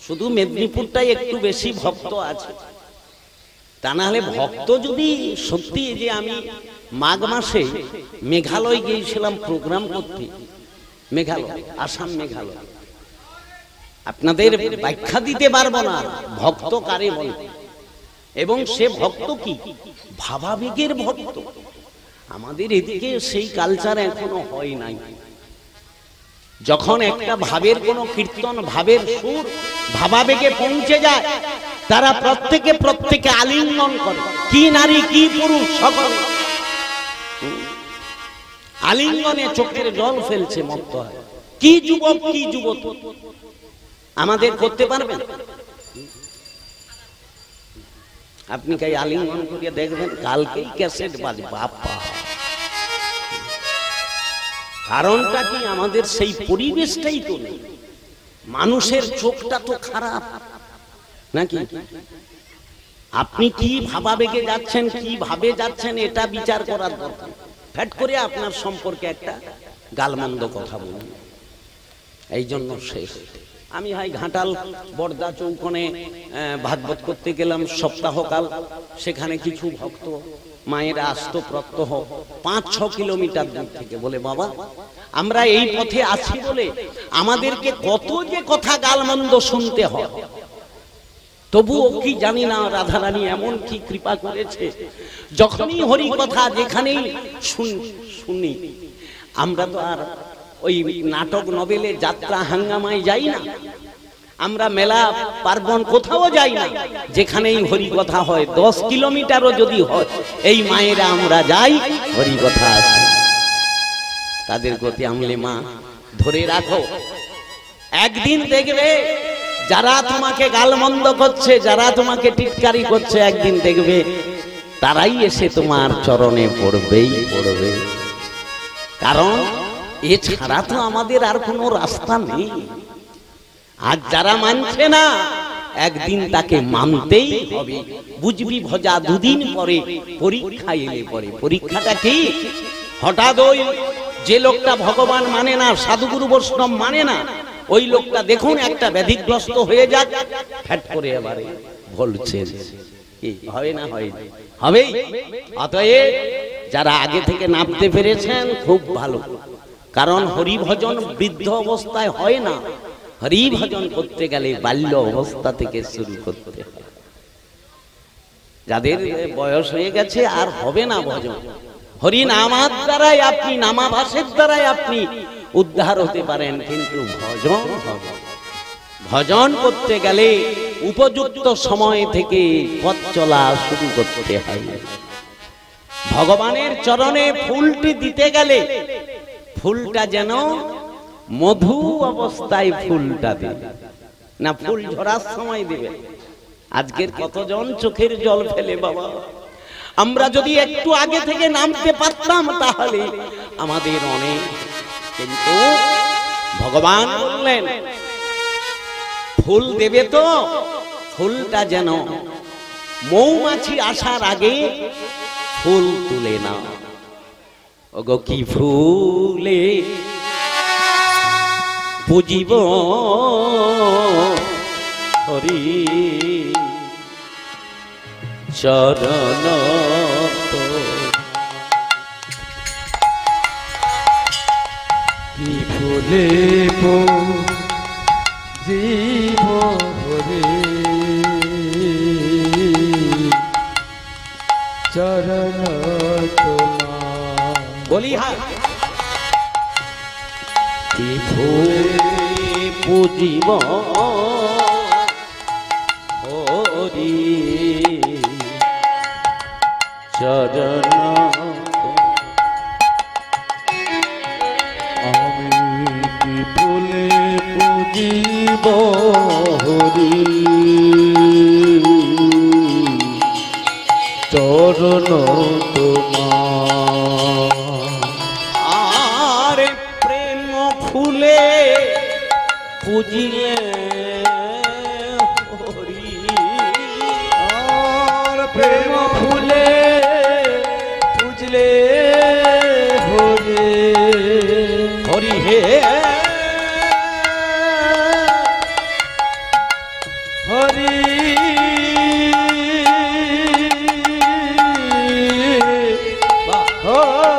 শুধু মেদিনীপুরটাই একটু বেশি ভক্ত আছে। তা না হলে ভক্ত যদি সত্যি, যে আমি মাঘ মাসে মেঘালয় গিয়েছিলাম প্রোগ্রাম করতে, মেঘালয়, আসাম মেঘালয়, আপনাদের ব্যাখ্যা দিতে পারবো না ভক্ত কারে বলে। এবং সে ভক্ত কি ভাবাবেগের ভক্ত। আমাদের এদিকে সেই কালচার এখনো হয় নাই। যখন একটা ভাবের কোন কীর্তন, ভাবের সুর ভাবাবেগে পৌঁছে যায়, তারা প্রত্যেকে আলিঙ্গন করে, কি নারী কি পুরুষ সকলে। আলিঙ্গনে চোখের জল ফেলছে মত্ত হয়। কি যুবক কি যুবক আমাদের করতে পারবেন? আপনি কাই আলিঙ্গন করিয়া দেখবেন, কালকেই ক্যাসেট বাজবে। বাপ্পা, কারণটা কি? আমাদের সেই পরিবেশটাই তো নেই। মানুষের চোখটা তো খারাপ নাকি? আপনি কি ভাবাবেগে যাচ্ছেন, কি ভাবে যাচ্ছেন, এটা বিচার করার দরকার। ফ্যাট করে আপনার সম্পর্কে একটা গালমন্দ কথা বলুন, এই জন্য শেষ। আমি হাই ঘাটাল বর্দা চৌকনে ভাগবত করতে গেলাম সপ্তাহকাল। সেখানে কিছু ভক্ত মায়েরা আসতো প্রত্যহ 5-6 কিলোমিটার দূর থেকে। বলে, বাবা আমরা এই পথে আছি বলে আমাদেরকে কত যে কথা গালমন্দ শুনতে হয়, তবুও কি জানি না রাধারানী এমন কি কৃপা করেছে, যখনই হরি কথা যেখানেই শুনি, আমরা তো আর ওই নাটক নভেলে যাত্রা হাঙ্গামায় যাই না, আমরা মেলা পার্বণ কোথাও যাই না, যেখানেই হরি কথা হয় 10 কিলোমিটারও যদি হয়, এই মায়েরা আমরা যাই হরি কথা আছে। তাদের গতি আমলে মা ধরে রাখো। একদিন দেখবে যারা তোমাকে গালমন্দ করছে, যারা তোমাকে টিটকারি করছে, একদিন দেখবে তারাই এসে তোমার চরণে পড়বেই পড়বে। কারণ এছাড়া তো আমাদের আর কোনো রাস্তা নেই। আর যারা মানছে না, একদিন তাকে মানতেই হবে। বুঝবি ভজা দুদিন পরে পরীক্ষা এলে পরে। পরীক্ষাটা কি? হঠাৎ ওই যে লোকটা ভগবান মানে না, সাধুগুরু বৈষ্ণব মানে না, ওই লোকটা দেখুন একটা ব্যাধিগ্রস্ত হয়ে যাক, ফ্যাট করে এবারে বলছে হবে না, হয় হবেই। অতএব যারা আগে থেকে নামতে পেরেছেন খুব ভালো, কারণ হরি ভজন বৃদ্ধ অবস্থায় হয় না, হরি ভজন করতে গেলে বাল্য অবস্থা থেকে শুরু করতে হয়। যাদের বয়স হয়ে গেছে আর হবে না ভজন, হরি নামার দ্বারাই আপনি, নামাভাসের দ্বারাই আপনি উদ্ধার হতে পারেন, কিন্তু ভজন ভজন করতে গেলে উপযুক্ত সময় থেকে পথ চলা শুরু করতে হয়। ভগবানের চরণে ফুলটি দিতে গেলে ফুলটা যেন মধু অবস্থায় ফুলটা দেবে না, ফুল ঝরার সময় দেবে। আজকের কতজন চোখের জল ফেলে বাবা। আমরা যদি একটু আগে থেকে নামতে পারতাম তাহলে আমাদের অনেক, কিন্তু ভগবান বললেন ফুল দেবে তো ফুলটা যেন মৌমাছি আসার আগে ফুল তুলে না। ওগো কি ফুলে পুজিব হরি চরণ, কি ফুলে পুজিব হরি চরণ তোমার। বলি হ্যাঁ, কি ফুলে পুজিব হরি চরণ, আমি কি ফুলে পুজিব হরি চরণ তোমার। আর প্রেম ফুলে পুজিলে হরি, আর প্রেম ফুলে পুজলে হরি হরি হে হরি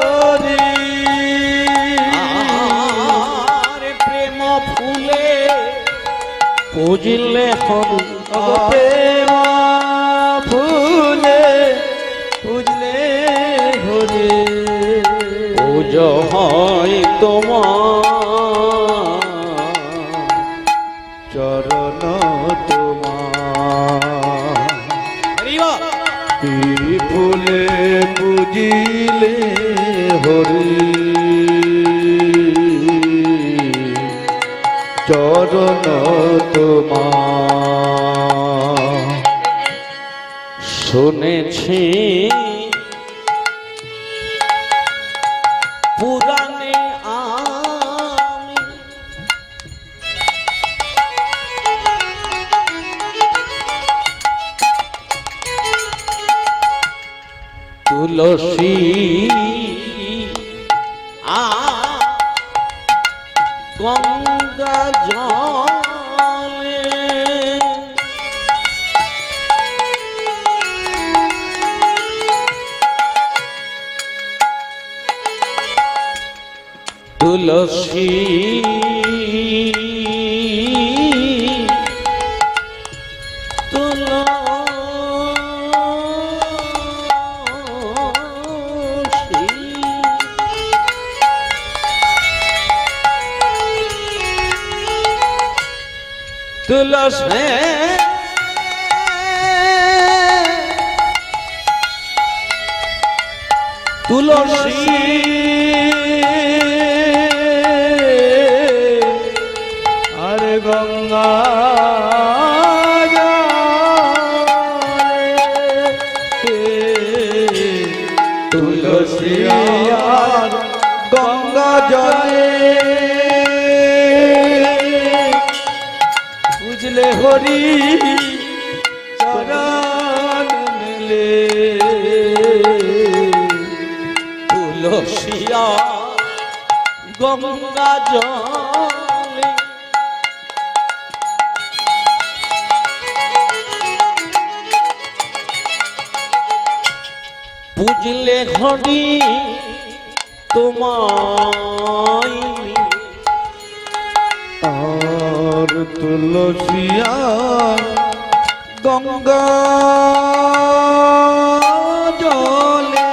হরি। আর প্রেম ফুলে পুজিলে হরি, প্রেম ফুলে পুজলে হরি, পুজ হয় তোমার চরণ তোমার। কি ফুলে পুজিলে হরি চরণ তোমার। শুনেছি পুরাণে আমি তুলসী গঙ্গা জলে তুলসী তুলসী তুলসী আরে গঙ্গা তুলসী আর গঙ্গা জলে বুঝলে হরি চরণ মেলে। তুলসিয়া গঙ্গা জলে বুঝলে হরি তোমায় আর তুলসিয়া গঙ্গা জলে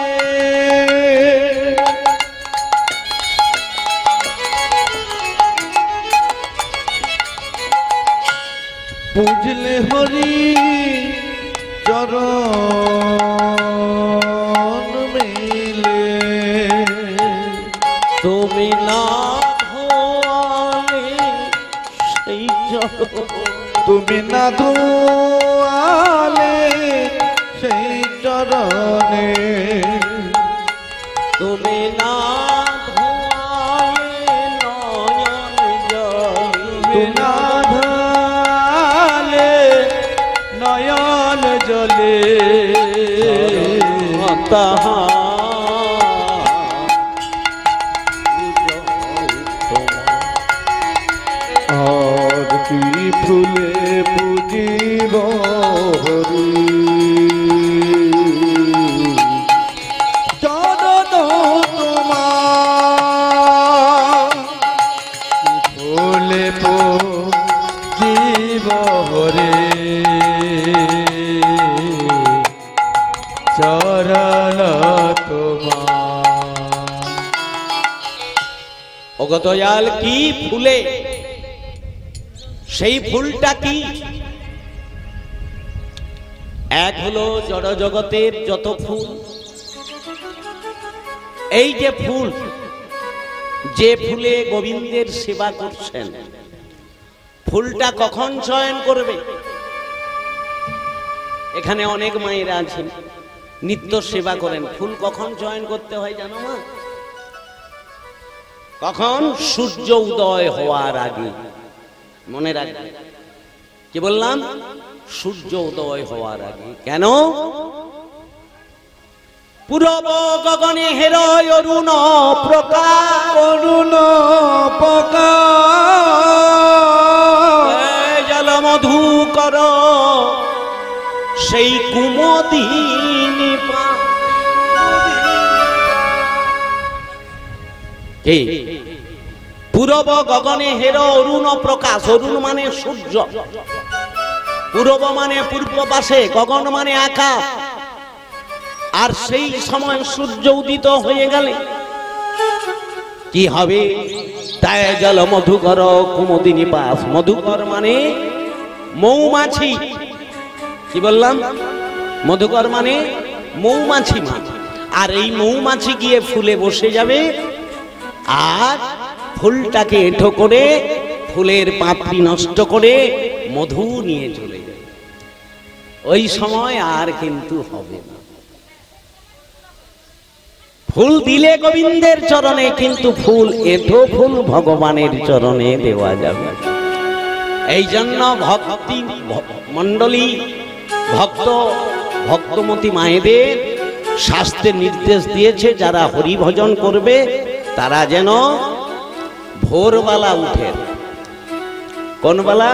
বুঝলে হরি চরণ মেলে। তুমি না ধোয়ালে সেই তুমি না ধোয়ালে সেই চরণে, তুমি না ধোয়ালে নয়ন জলে, না ধালে নয়ন জলে তাহা আর কি ফুলে পুজিব হরি চরণ তোমার। ফুলে পুজিব হরি চরণ তোমার। ওগো দয়াল কি ফুলে, সেই ফুলটা কি? এক হলো জড় জগতের যত ফুল, এই যে ফুল, যে ফুলে গোবিন্দের সেবা করছেন, ফুলটা কখন চয়ন করবে? এখানে অনেক মায়েরা আছেন নিত্য সেবা করেন, ফুল কখন চয়ন করতে হয় জানো মা? কখন? সূর্য উদয় হওয়ার আগে। মনে রাখবে, কি বললাম? সূর্য উদয় হওয়ার আগে। কেন? পূরব গগনে হেরয় অরুণ প্রকাশ, অরুণ প্রকাশ জল মধু কর সেই কুমদিনী পা। পূরব গগনে হের অরুণ প্রকাশ। অরুণ মানে সূর্য, পূরব মানে পূর্ব পাশে, গগন মানে আকাশ। আর সেই সময় সূর্য উদিত হয়ে গেলে কি হবে? তাই জল মধুকর কুমদিনী পাশ। মধুকর মানে মৌমাছি। কি বললাম? মধুকর মানে মৌমাছি মা। আর এই মৌমাছি গিয়ে ফুলে বসে যাবে আর ফুলটাকে এঁঠো করে ফুলের পাপড়ি নষ্ট করে মধু নিয়ে চলে যায়। ওই সময় আর কিন্তু হবে না। ফুল দিলে গোবিন্দের চরণে, কিন্তু ফুল এটো ফুল ভগবানের চরণে দেওয়া যাবে। এই জন্য ভক্তি মণ্ডলী ভক্তমতী মায়েদের শাস্ত্রে নির্দেশ দিয়েছে, যারা হরি ভজন করবে তারা যেন ভোরবেলা উঠে। কোন বেলা?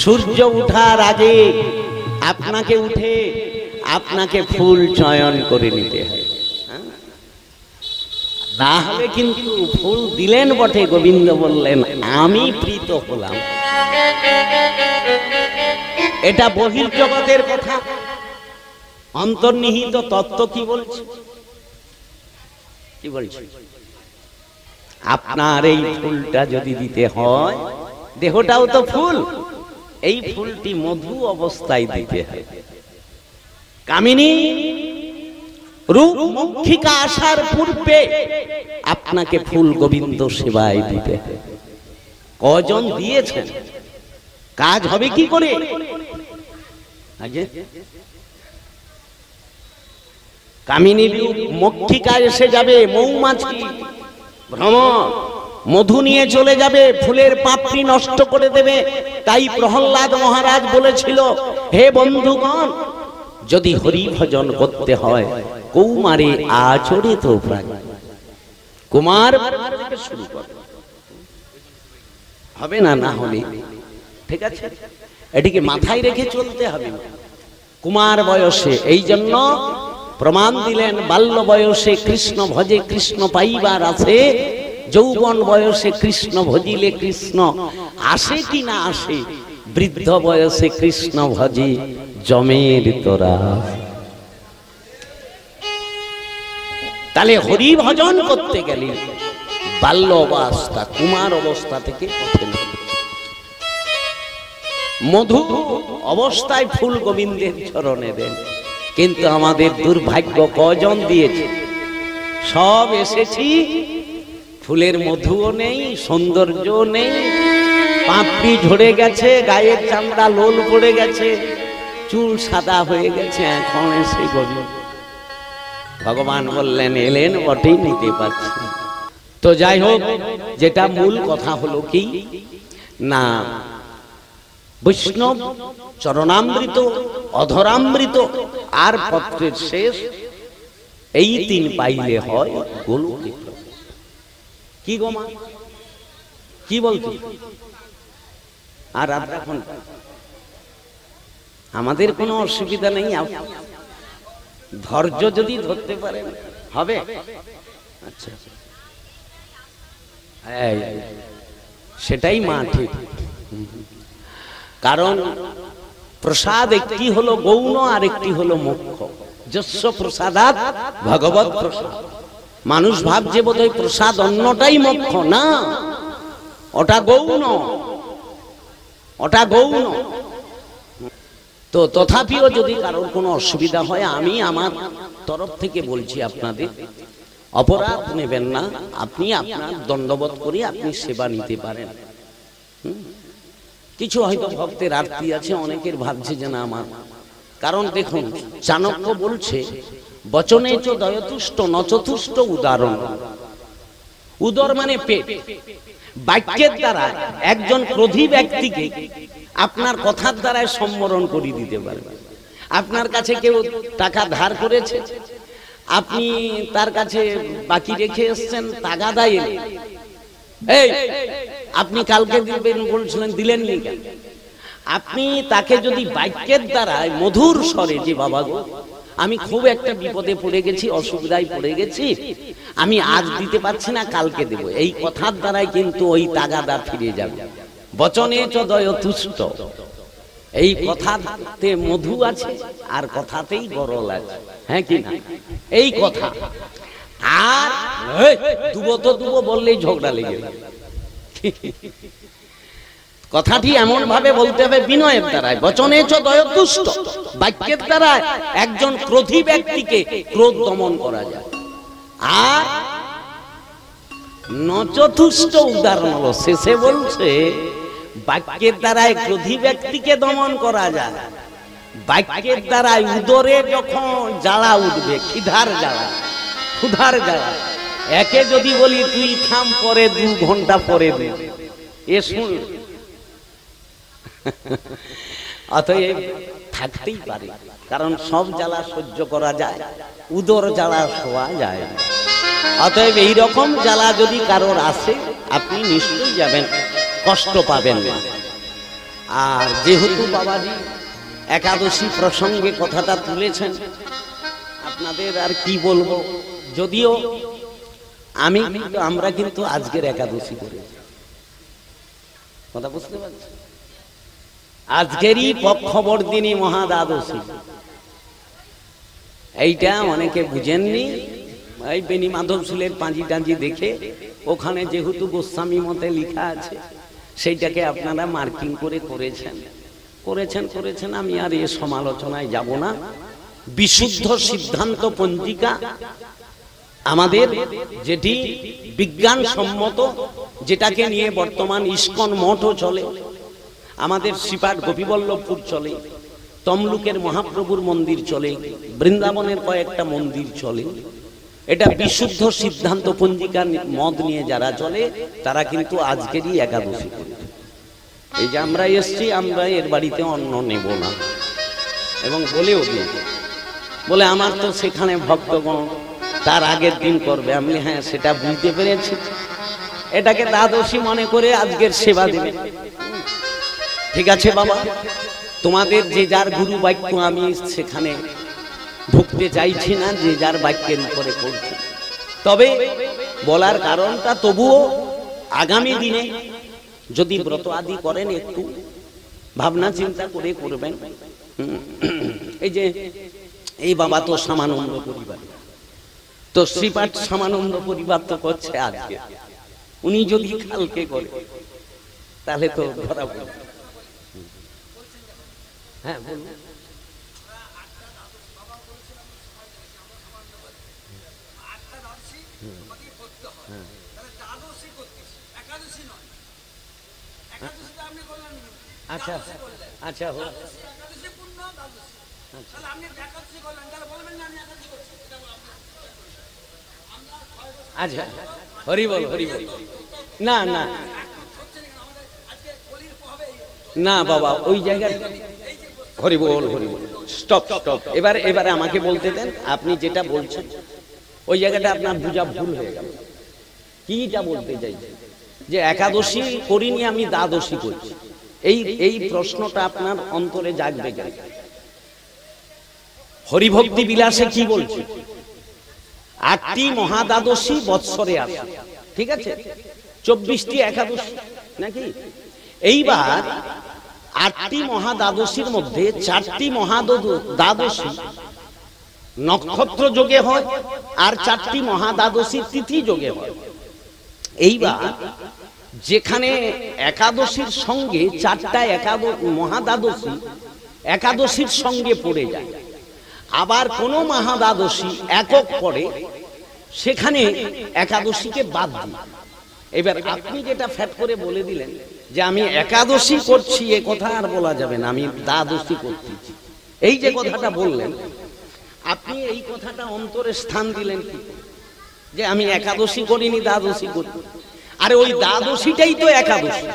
সূর্য উঠার আগে আপনাকে ফুল চয়ন করে নিতে হয়। না হলে কিন্তু ফুল দিলেন বটে, গোবিন্দ বললেন আমি প্রীত হলাম। এটা বহির্জগতের কথা, অন্তর্নিহিত তত্ত্ব কি বলছে? আপনার এই ফুলটা যদি দিতে হয়, দেহটাও তো ফুল, এই ফুলটি মধু অবস্থায় দিতে হয়। কামিনী রূপ মুখিকা আসার পূর্বে আপনাকে ফুল গোবিন্দ সেবায় দিতে হয়। কজন দিয়েছেন? কাজ হবে কি করে? কামিনী রূপ মক্ষিকা এসে যাবে, মৌমাছি ভ্রমর মধু নিয়ে চলে যাবে, ফুলের পাপড়ি নষ্ট করে দেবে। তাই প্রহ্লাদ মহারাজ বলেছিল, হে বন্ধুগণ, যদি হরি ভজন করতে হয় কৌমারে আচরিত প্রাণ। কুমার শুরু করে হবে না, না হলে ঠিক আছে, এটিকে মাথায় রেখে চলতে হবে। কুমার বয়সে, এই জন্য প্রমাণ দিলেন, বাল্য বয়সে কৃষ্ণ ভজে কৃষ্ণ পাইবার আছে, যৌবন বয়সে কৃষ্ণ ভজিলে কৃষ্ণ আসে কি না আসে, বৃদ্ধ বয়সে কৃষ্ণ ভজে জমের তোরা। তাহলে হরি ভজন করতে গেলে বাল্য অবস্থা, কুমার অবস্থা থেকে কঠিন। মধু অবস্থায় ফুল গোবিন্দের চরণে দেন, কিন্তু আমাদের দুর্ভাগ্য, কজন দিয়েছে? সব এসেছি, ফুলের মধুও নেই, সৌন্দর্যও নেই, পাপড়ি ঝরে গেছে, গায়ের চামড়া লোল পড়ে গেছে, চুল সাদা হয়ে গেছে, এখন এসে গোবিন্দ। ভগবান বললেন, এলেন বটেই, নিতে পারছি। তো যাই হোক, যেটা মূল কথা হলো কি না, বৈষ্ণব চরণামৃত, অধরামৃত আর পত্রের শেষ, এই তিন পাইলে হয় গোলকে। কি গোমা কি বলছি? আর এখন আমাদের কোনো অসুবিধা নেই, ধৈর্য যদি ধরতে পারেন হবে। আচ্ছা, সেটাই মা ঠিক। কারণ প্রসাদ একটি হলো গৌণ, আর একটি হলো মুখ্য। যস্য প্রসাদাৎ ভগবৎ প্রসাদ। মানুষ ভাবছে বোধহয় প্রসাদ অন্যটাই মুখ্য, না, ওটা গৌণ, ওটা গৌণ। তো তথাপিও যদি কারোর কোনো অসুবিধা হয়, আমি আমার তরফ থেকে বলছি, আপনাদের অপরাধ নেবেন না, আপনি আপনার দণ্ডবোধ করে আপনি সেবা নিতে পারেন। কিছু হয়তো ভক্তের আরতি আছে, অনেকের ভাবছে যে না আমার, কারণ দেখুন চাণক্য বলছে, বচনে চ দয়তুষ্ট ন চতুষ্ট উদাহরণ। উদর মানে পেট। বাক্যের দ্বারা একজন ক্রোধী ব্যক্তিকে আপনার কথার দ্বারাই সম্বরণ করে দিতে পারবে। আপনার কাছে কেউ টাকা ধার করেছে, আপনি তার কাছে বাকি রেখে এসছেন, তাগাদা এলে, এই আপনি কালকে দিবেন বলছিলেন, দিলেননি কেন? আপনি তাকে যদি বাক্যের দ্বারায় মধুর স্বরে, যে বাবা গো আমি খুব একটা বিপদে পড়ে গেছি, অসুবিধায় পড়ে গেছি, আমি আজ দিতে পারছি না, কালকে দেব, এই কথার দ্বারাই কিন্তু ওই তাগাদা ফিরে যাবে। বচনে চ দয়তুষ্ট, এই কথাতে মধু আছে আর কথাতেই গরল আছে, হ্যাঁ কি না? এই কথা। আর দুবো তো দুবো বললেই ঝগড়া লেগে যাবে। কথাটি এমন ভাবে বলতে হবে বিনয়ের দ্বারায়, বচনে চ দয়তুষ্ট, বাক্যের দ্বারা একজন ক্রোধী ব্যক্তিকে ক্রোধ দমন করা যায়। আর ন চতুষ্ট উদাহরণ হলো, শেষে বলছে বাক্যের দ্বারাই ক্রোধী ব্যক্তিকে দমন করা যায়, বাক্যের দ্বারাই উদরে যখন জ্বালা উঠবে, ক্ষুধার জ্বালা, একে যদি বলি তুই থাম, পরে 2 ঘন্টা পরে দে, এ শুন, অতএব থাকতেই পারে, কারণ সব জ্বালা সহ্য করা যায়, উদর জ্বালা শোয়া যায়। অতএব এইরকম জ্বালা যদি কারোর আসে, আপনি নিশ্চয়ই যাবেন, কষ্ট পাবেন না। আর যেহেতু বাবাজি একাদশী প্রসঙ্গে কথাটা তুলেছেন, আপনাদের আর কি বলবো, যদিও আমরা কিন্তু আজকের একাদশী করেছি, কথা বুঝতে পারছি, আজকেরই পক্ষবর্দিনী মহাদ্বাদশী। এইটা অনেকে বুঝেননি, এই বেনি মাধবশীলের পাঁজি টাঁজি দেখে ওখানে যেহেতু গোস্বামী মতে লেখা আছে, সেইটাকে আপনারা মার্কিং করে করেছেন। আমি আর এ সমালোচনায় যাব না। বিশুদ্ধ সিদ্ধান্ত পঞ্জিকা আমাদের, যেটি বিজ্ঞানসম্মত, যেটাকে নিয়ে বর্তমান ইস্কন মঠও চলে, আমাদের শ্রীপাঠ গোপীবল্লভপুর চলে, তমলুকের মহাপ্রভুর মন্দির চলে, বৃন্দাবনের কয়েকটা মন্দির চলে। এটা বিশুদ্ধ সিদ্ধান্ত পঞ্জিকার মত নিয়ে যারা চলে, তারা কিন্তু আজকেরই একাদশী করে। এই যে আমরা এসছি, আমরা এর বাড়িতে অন্ন নেব না, এবং বলেও দিই, বলে আমার তো সেখানে ভক্তগণ তার আগের দিন করবে। আমি হ্যাঁ, সেটা বুঝতে পেরেছি, এটাকে দ্বাদশী মনে করে আজকের সেবা দেবে। ঠিক আছে বাবা, তোমাদের যে যার গুরু বাক্য, আমি সেখানে ঢুকতে চাইছি না, যে যার বাক্যের উপরে করছে। তবে বলার কারণটা, তবুও আগামী দিনে যদি ব্রত আদি করেন, একটু ভাবনা চিন্তা করে করবেন। এই যে এই বাবা তো সামানন্দ পরিবার, তো শ্রীপাঠ সামানন্দ পরিবার তো করছে আজকে, উনি যদি কালকে করে তাহলে তো ধরা পড়বে। হ্যাঁ বলুন। আচ্ছা আচ্ছা, আচ্ছা, হরি বল হরি বল। না না না বাবা, ওই জায়গায় হরি বল হরি বল, স্টপ স্টপ। এবারে আমাকে বলতে দেন, আপনি যেটা বলছেন ওই জায়গাটা আপনার বুঝা ভুল হয়ে গেল। কিটা বলতে চাইছেন? যে একাদশী করিনি, আমি দ্বাদশী করছি, এই প্রশ্নটা আপনার অন্তরে জাগবে কেন? হরিভক্তি বিলাসে কি বলছে? 8টি মহাদ্বাদশী বৎসরে আসে, ঠিক আছে, 24টি একাদশী নাকি? এইবার 8টি মহাদ্বাদশীর মধ্যে 4টি মহাদ্বাদশী নক্ষত্র যোগে হয়, আর 4টি মহাদ্বাদশী তিথি যোগে হয়। এইবার যেখানে একাদশীর সঙ্গে 4টা মহাদ্বাদশী একাদশীর সঙ্গে পড়ে যায়, আবার কোন মহাদ্বাদশী একক পড়ে, সেখানে একাদশীকে বাদ দিই। এবার আপনি যেটা ফ্যাট করে বলে দিলেন যে আমি একাদশী করছি, এ কথা আর বলা যাবে না, আমি দ্বাদশী করছি। এই যে কথাটা বললেন, আপনি এই কথাটা অন্তরে স্থান দিলেন কি, যে আমি একাদশী করিনি, দ্বাদশী করি। আরে ওই দ্বাদশীটাই তো একাদশী।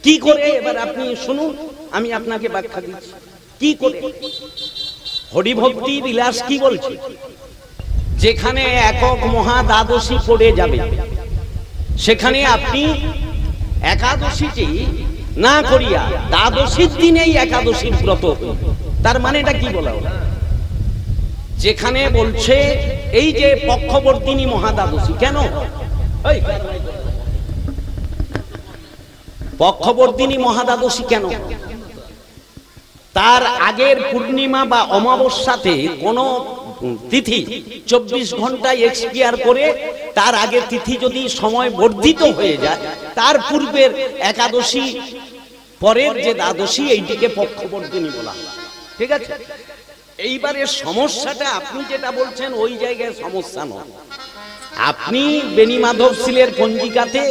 কি করে? এবার আপনি শুনুন, আমি আপনাকে ব্যাখ্যা দিচ্ছি কি করে। হরিভক্তি বিলাস কি বলছে? যেখানে একক মহাদ্বাদশী পড়ে যাবে, সেখানে আপনি একাদশীটি না করিয়া দ্বাদশীর দিনেই একাদশীর ব্রত। তার মানেটা কি বলা হলো? যেখানে বলছে এই যে পক্ষবর্তিনী মহাদ্বাদশী, কেন পক্ষবর্তিনী মহাদ্বাদশী কেন? তার আগের পূর্ণিমা বা অমাবস্যাতে কোন তিথি 24 ঘন্টায় এক্সপিয়ার করে, তার আগের তিথি যদি সময় বর্ধিত হয়ে যায়, তার পূর্বের একাদশী, পরের যে দ্বাদশী, এইটিকে পক্ষবর্তিনী বলা হয়, ঠিক আছে? এইবারে সমস্যাটা আপনি যেটা বলছেন ওই জায়গায় সমস্যা নয়। আপনি বেনি মাধব শীলের পঞ্জিকাতে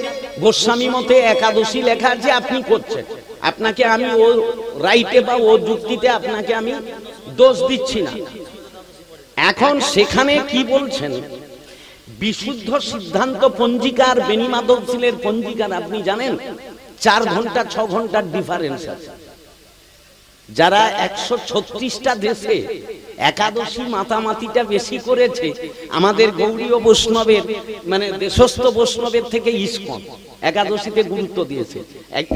গোস্বামী মতে একাদশী লেখা আছে, আপনি করছেন, আপনাকে আমি ও রাইটে বা ও যুক্তিতে আপনাকে আমি দোষ দিচ্ছি না। এখন সেখানে কি বলছেন, বিশুদ্ধ সিদ্ধান্ত পঞ্জিকার বেনি মাধব শীলের পঞ্জিকার আপনি জানেন 4 ঘন্টা 6 ঘন্টার ডিফারেন্স আছে। যারা 136টা দেশে একাদশী মাতামাতিটা বেশি করেছে, আমাদের গৌড়ীয় বৈষ্ণবের মানে দেশস্থ বৈষ্ণবের থেকে ইস্কন একাদশীতে গুরুত্ব দিয়েছে।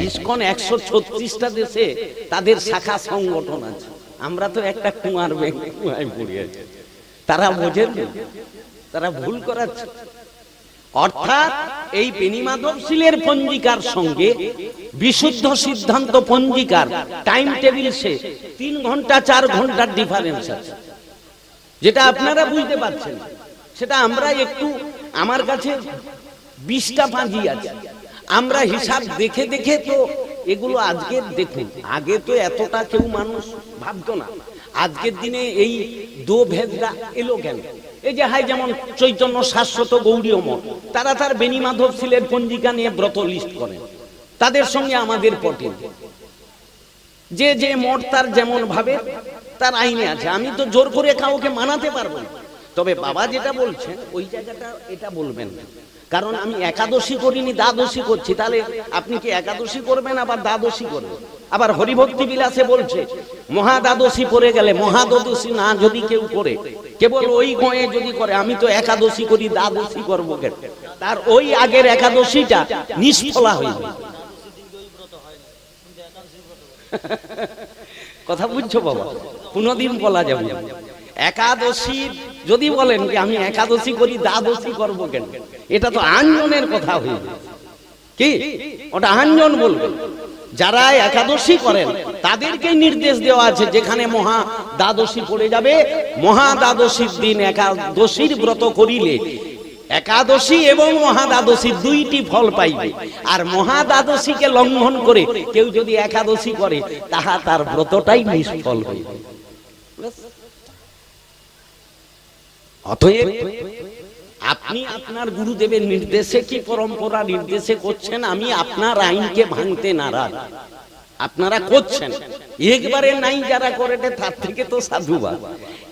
ইস্কন 136টা দেশে তাদের শাখা সংগঠন আছে। আমরা তো একটা কুমার কুয়ায় পড়ে আছি। তারা বোঝেন, তারা ভুল করাচ্ছে। অর্থাৎ এই বেনি মাধব শীলের পঞ্জিকার সঙ্গে বিশুদ্ধ সিদ্ধান্ত পঞ্জিকার টাইম টেবিলসে 3 ঘন্টা 4 ঘন্টার ডিফারেন্স আছে, যেটা আপনারা বুঝতে পারছেন। সেটা আমরা একটু, আমার কাছে 20টা পাঁজি আছে, আমরা হিসাব দেখে দেখে তো এগুলো আজকে দেখুন, আগে তো এতটা কেউ মানুষ ভাবতো না। আজকের দিনে এই দো ভেদরা এলো কেন? এই যে হাই যেমন চৈতন্য শাশ্বত গৌড়ীয় মঠ, তারা তার বেনি মাধব শীলের পঞ্জিকা নিয়ে ব্রত লিস্ট করেন, তাদের সঙ্গে আমাদের পটে যে যে মঠ তার যেমন ভাবে তার আইনে আছে। আমি তো জোর করে কাউকে মানাতে পারবো না, তবে বাবা যেটা বলছেন ওই জায়গাটা এটা বলবেন না, কারণ আমি একাদশী করিনি, দ্বাদশী করছি। তাহলে আপনি কি একাদশী করবেন আবার দ্বাদশী করবেন? আবার হরিভক্তি বিলাসে বলছে মহা দ্বাদশী পড়ে গেলে, মহা দ্বাদশী না যদি কেউ করে, কেবল ওই গয়ে যদি করে, আমি তো একাদশী করি দ্বাদশী করবো কেন? তার ওই আগের একাদশীটা নিষ্ফলা হয়ে যায়। কথা বুঝছো বাবা? কোনদিন বলা যাবে না। একাদশী যদি বলেন যে আমি একাদশী করি দ্বাদশী করবো কেন, এটা তো আঞ্জনের কথা হয়ে যায়। কি ওটা আঞ্জন বলবে? যারা একাদশী করেন তাদেরকে নির্দেশ দেওয়া আছে, যেখানে মহা দ্বাদশী পড়ে যাবে, মহা দ্বাদশীর দিন একাদশীর ব্রত করিলে একাদশী এবং মহা দ্বাদশী দুইটি ফল পাইবে। আর মহা দ্বাদশীকে লঙ্ঘন করে কেউ যদি একাদশী করে, তাহা তার ব্রতটাই নিষ্ফল হইবে। অতএব আপনি আপনার গুরুদেবের নির্দেশে কি পরম্পরা নির্দেশে করছেন, আমি আপনার আইনকে ভাঙতে নারাজ। আপনারা করছেন, একবারে নাই যারা করে তার থেকে তো সাধুবাদ।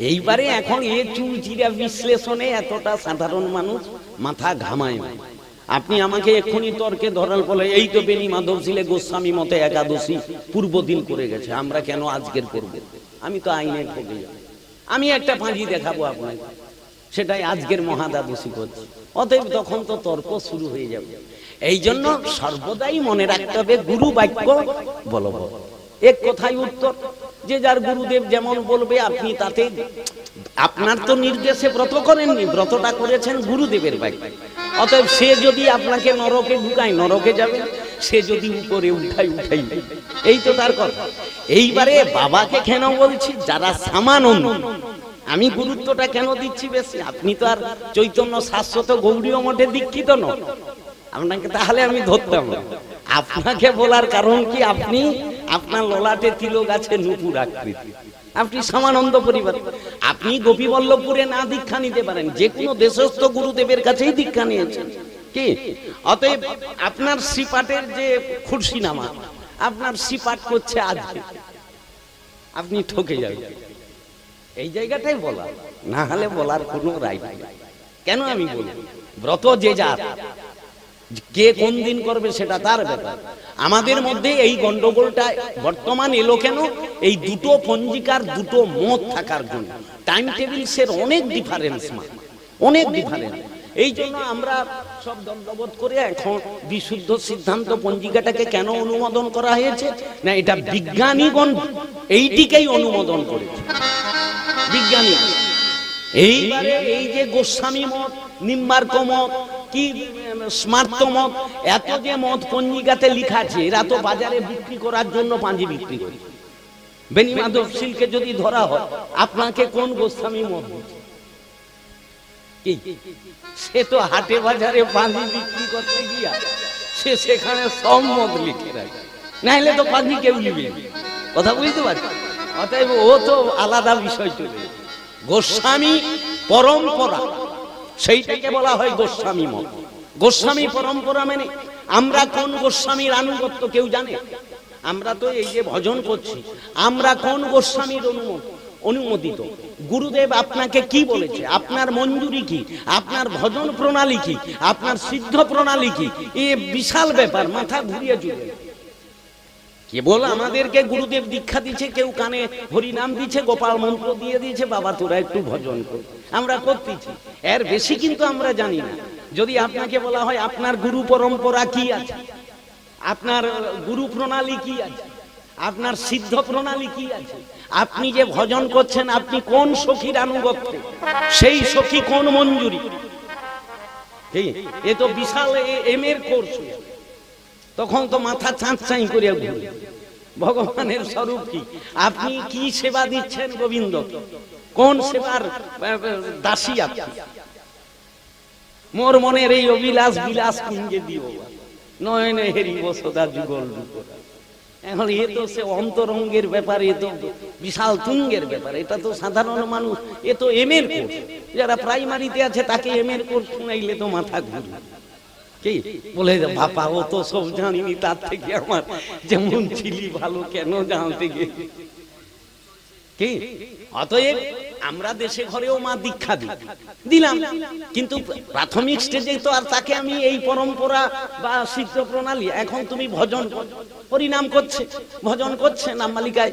এইবারে এখন এ চুলচিরা বিশ্লেষণে এতটা সাধারণ মানুষ মাথা ঘামায় না। আপনি আমাকে এক্ষুনি তর্কে ধরাল বলে এই তো বেনি মাধব শীলে গোস্বামী মতে একাদশী পূর্ব দিন করে গেছে, আমরা কেন আজকের করব? আমি তো আইনে ঠকে যাব। আমি একটা পাঁজি দেখাবো আপনাকে, সেটাই আজকের মহাদ্বাদশী করছে। অতএব তখন তো তর্ক শুরু হয়ে যাবে। এই জন্য সর্বদাই মনে রাখতে হবে গুরু বাক্য বলবৎ। এক কথাই উত্তর, যে যার গুরুদেব যেমন বলবে আপনি তাতে, আপনার তো নির্দেশে ব্রত করেননি, ব্রতটা করেছেন গুরুদেবের বাক্য। অতএব সে যদি আপনাকে নরকে ঢুকায় নরকে যাবে, সে যদি উপরে উঠাই উঠাই, এই তো তার কথা। এইবারে বাবাকে কেন বলছি, যারা সামানন্দ, আমি গুরুত্বটা কেন দিচ্ছি বেশি, আপনি তো আর চৈতন্য শাশ্বত গৌড়ীয় মঠে দীক্ষিত নন, আপনাকে তাহলে আমি ধরতাম না। আপনাকে বলার কারণ কি, আপনি আপনার ললাটে তিলক আছে নূপুর আকৃতি, আপনি সামানন্দ পরিবার, আপনি গোপীবল্লভপুরে না দীক্ষা নিতে পারেন, যে কোনো দেশস্থ গুরুদেবের কাছেই দীক্ষা নিয়েছেন। কি অতএব আপনার শ্রীপাঠের যে খুরশিনামা, আপনার শ্রীপাঠ করছে আজকে, আপনি ঠকে যাবেন। এই জায়গাটাই বলা, না হলে বলার কোনো রাইট নেই। কেন আমি বলি, ব্রত যে যার, কে কোন দিন করবে সেটা তার ব্যাপার। আমাদের মধ্যে এই গন্ডগোলটা বর্তমান এলো কেন, এই দুটো পঞ্জিকার দুটো মত থাকার জন্য। টাইম টেবিলসের অনেক ডিফারেন্স, অনেক ডিফারেন্স। এই জন্য আমরা সব দণ্ডবোধ করে এখন বিশুদ্ধ সিদ্ধান্ত পঞ্জিকাটাকে কেন অনুমোদন করা হয়েছে না, এটা বিজ্ঞানীগণ এইটিকেই অনুমোদন করেছে। বিজ্ঞানী এইবারে এই যে গোস্বামী মত, নিম্বার্ক মত, কি স্মার্ত মত, এত যে মত পঞ্জিকাতে লিখা আছে, এরা তো বাজারে বিক্রি করার জন্য পাঁজি বিক্রি করে। বেনি মাধব শীলকে যদি ধরা হয়, আপনাকে কোন গোস্বামী মত দিচ্ছে? সে তো হাটে বাজারে পাঁজি বিক্রি করতে গিয়া সে সেখানে সব মত লিখে রাখে, নাহলে তো পাঁজি কেউ নিবে। কথা বুঝতে পারছি? অতএব ও তো আলাদা বিষয় চলে। গোস্বামী পরম্পরা সেইটাকে বলা হয় গোস্বামী মত। গোস্বামী পরম্পরা মেনে আমরা কোন গোস্বামীর আনুগত্য কেউ জানে? আমরা তো এই যে ভজন করছি, আমরা কোন গোস্বামীর অনুমোদিত? গুরুদেব আপনাকে কি বলেছে, আপনার মঞ্জুরি কি, আপনার ভজন প্রণালী কি, আপনার সিদ্ধ প্রণালী কি? এ বিশাল ব্যাপার, মাথা ঘুরিয়ে চলে। কেবল আমাদেরকে গুরুদেব দীক্ষা দিচ্ছে, কেউ কানে হরি নাম দিচ্ছে, গোপাল মন্ত্র দিয়ে দিয়েছে, বাবা তোরা একটু ভজন কর, আমরা করতেছি, এর বেশি কিন্তু আমরা জানি না। যদি আপনাকে বলা হয় আপনার গুরু পরম্পরা কি আছে, আপনার গুরু প্রণালী কি আছে, আপনার সিদ্ধ প্রণালী কি আছে, আপনি যে ভজন করছেন আপনি কোন সখীর আনুগত্য, সেই সখী কোন মঞ্জুরি, এ তো বিশাল এম এর কোর্স। তখন তো মাথা চাঁচাই করে ঘুরে, ভগবানের স্বরূপ কি, আপনি কি সেবা দিচ্ছেন গোবিন্দ, কোন সেবার দাসী আপনি? মোর মনের এই অবিলাস বিলাস কুঞ্জে দিও, নয়নে হেরিব সদা যুগল যুগল। এখন এ তো সে অন্তরঙ্গের ব্যাপার, এ তো বিশাল তুঙ্গের ব্যাপার, এটা তো সাধারণ মানুষ, এ তো এম এর কোর্স। যারা প্রাইমারিতে আছে তাকে এম এর কোর্স শুনাইলে তো মাথা ঘুরে, কি বলে বাবা ও তো সব জানিনি, তার থেকে আমার যেমন ছিলি ভালো, কেন জানতে গেলে কি? অতএব আমরা দেশে ঘরেও মা দীক্ষা দিলাম, কিন্তু প্রাথমিক স্টেজে তো আর তাকে আমি এই পরম্পরা বা সিদ্ধ প্রণালী, এখন তুমি ভজন হরিনাম করছে, ভজন করছে, নাম মালিকায়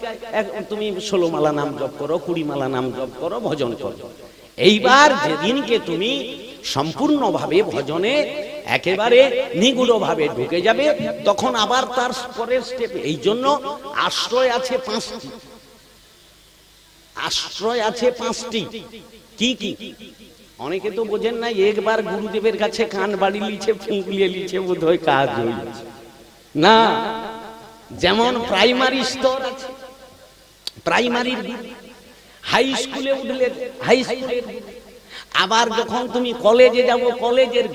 তুমি 16 মালা নাম জপ করো, 20 মালা নাম জপ করো, ভজন করো। এইবার যেদিনকে তুমি সম্পূর্ণভাবে ভজনে একেবারে নিগুড়ভাবে ঢুকে যাবে, তখন আবার তার পরের স্টেপে, এই জন্য আশ্রয় আছে 5টি, আশ্রয় আছে 5টি। কি কি? অনেকে তো বোঝেন না, একবার গুরুদেবের কাছে কান বাড়ি লিছে, ফুঁকলিয়ে লিছে, বোধ হয় কাজ হয়েছে না। যেমন প্রাইমারি স্তর আছে, প্রাইমারির হাই স্কুলে উঠলে হাই স্কুলের, আবার যখন তুমি কলেজে যাব কলেজের,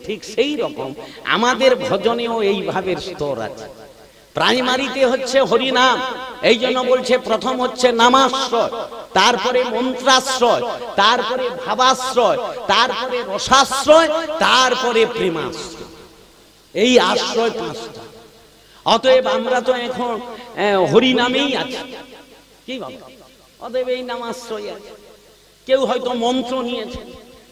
ঠিক সেই রকম আমাদের ভজনেও এইভাবে স্তর আছে। প্রাইমারিতে হচ্ছে হরিনাম, এই জন্য বলছে প্রথম হচ্ছে নামাশ্রয়, তারপরে মন্ত্রাশ্রয়, তারপরে ভাবাশ্রয়, তারপরে রসাশ্রয়, তারপরে প্রেমাশ্রয়। এই আশ্রয় 5টা। অতএব আমরা তো এখন হরিনামেই আছি, কি বাবা? অতএব এই নামাশ্রয় আছে। কেউ হয়তো মন্ত্র নিয়েছে,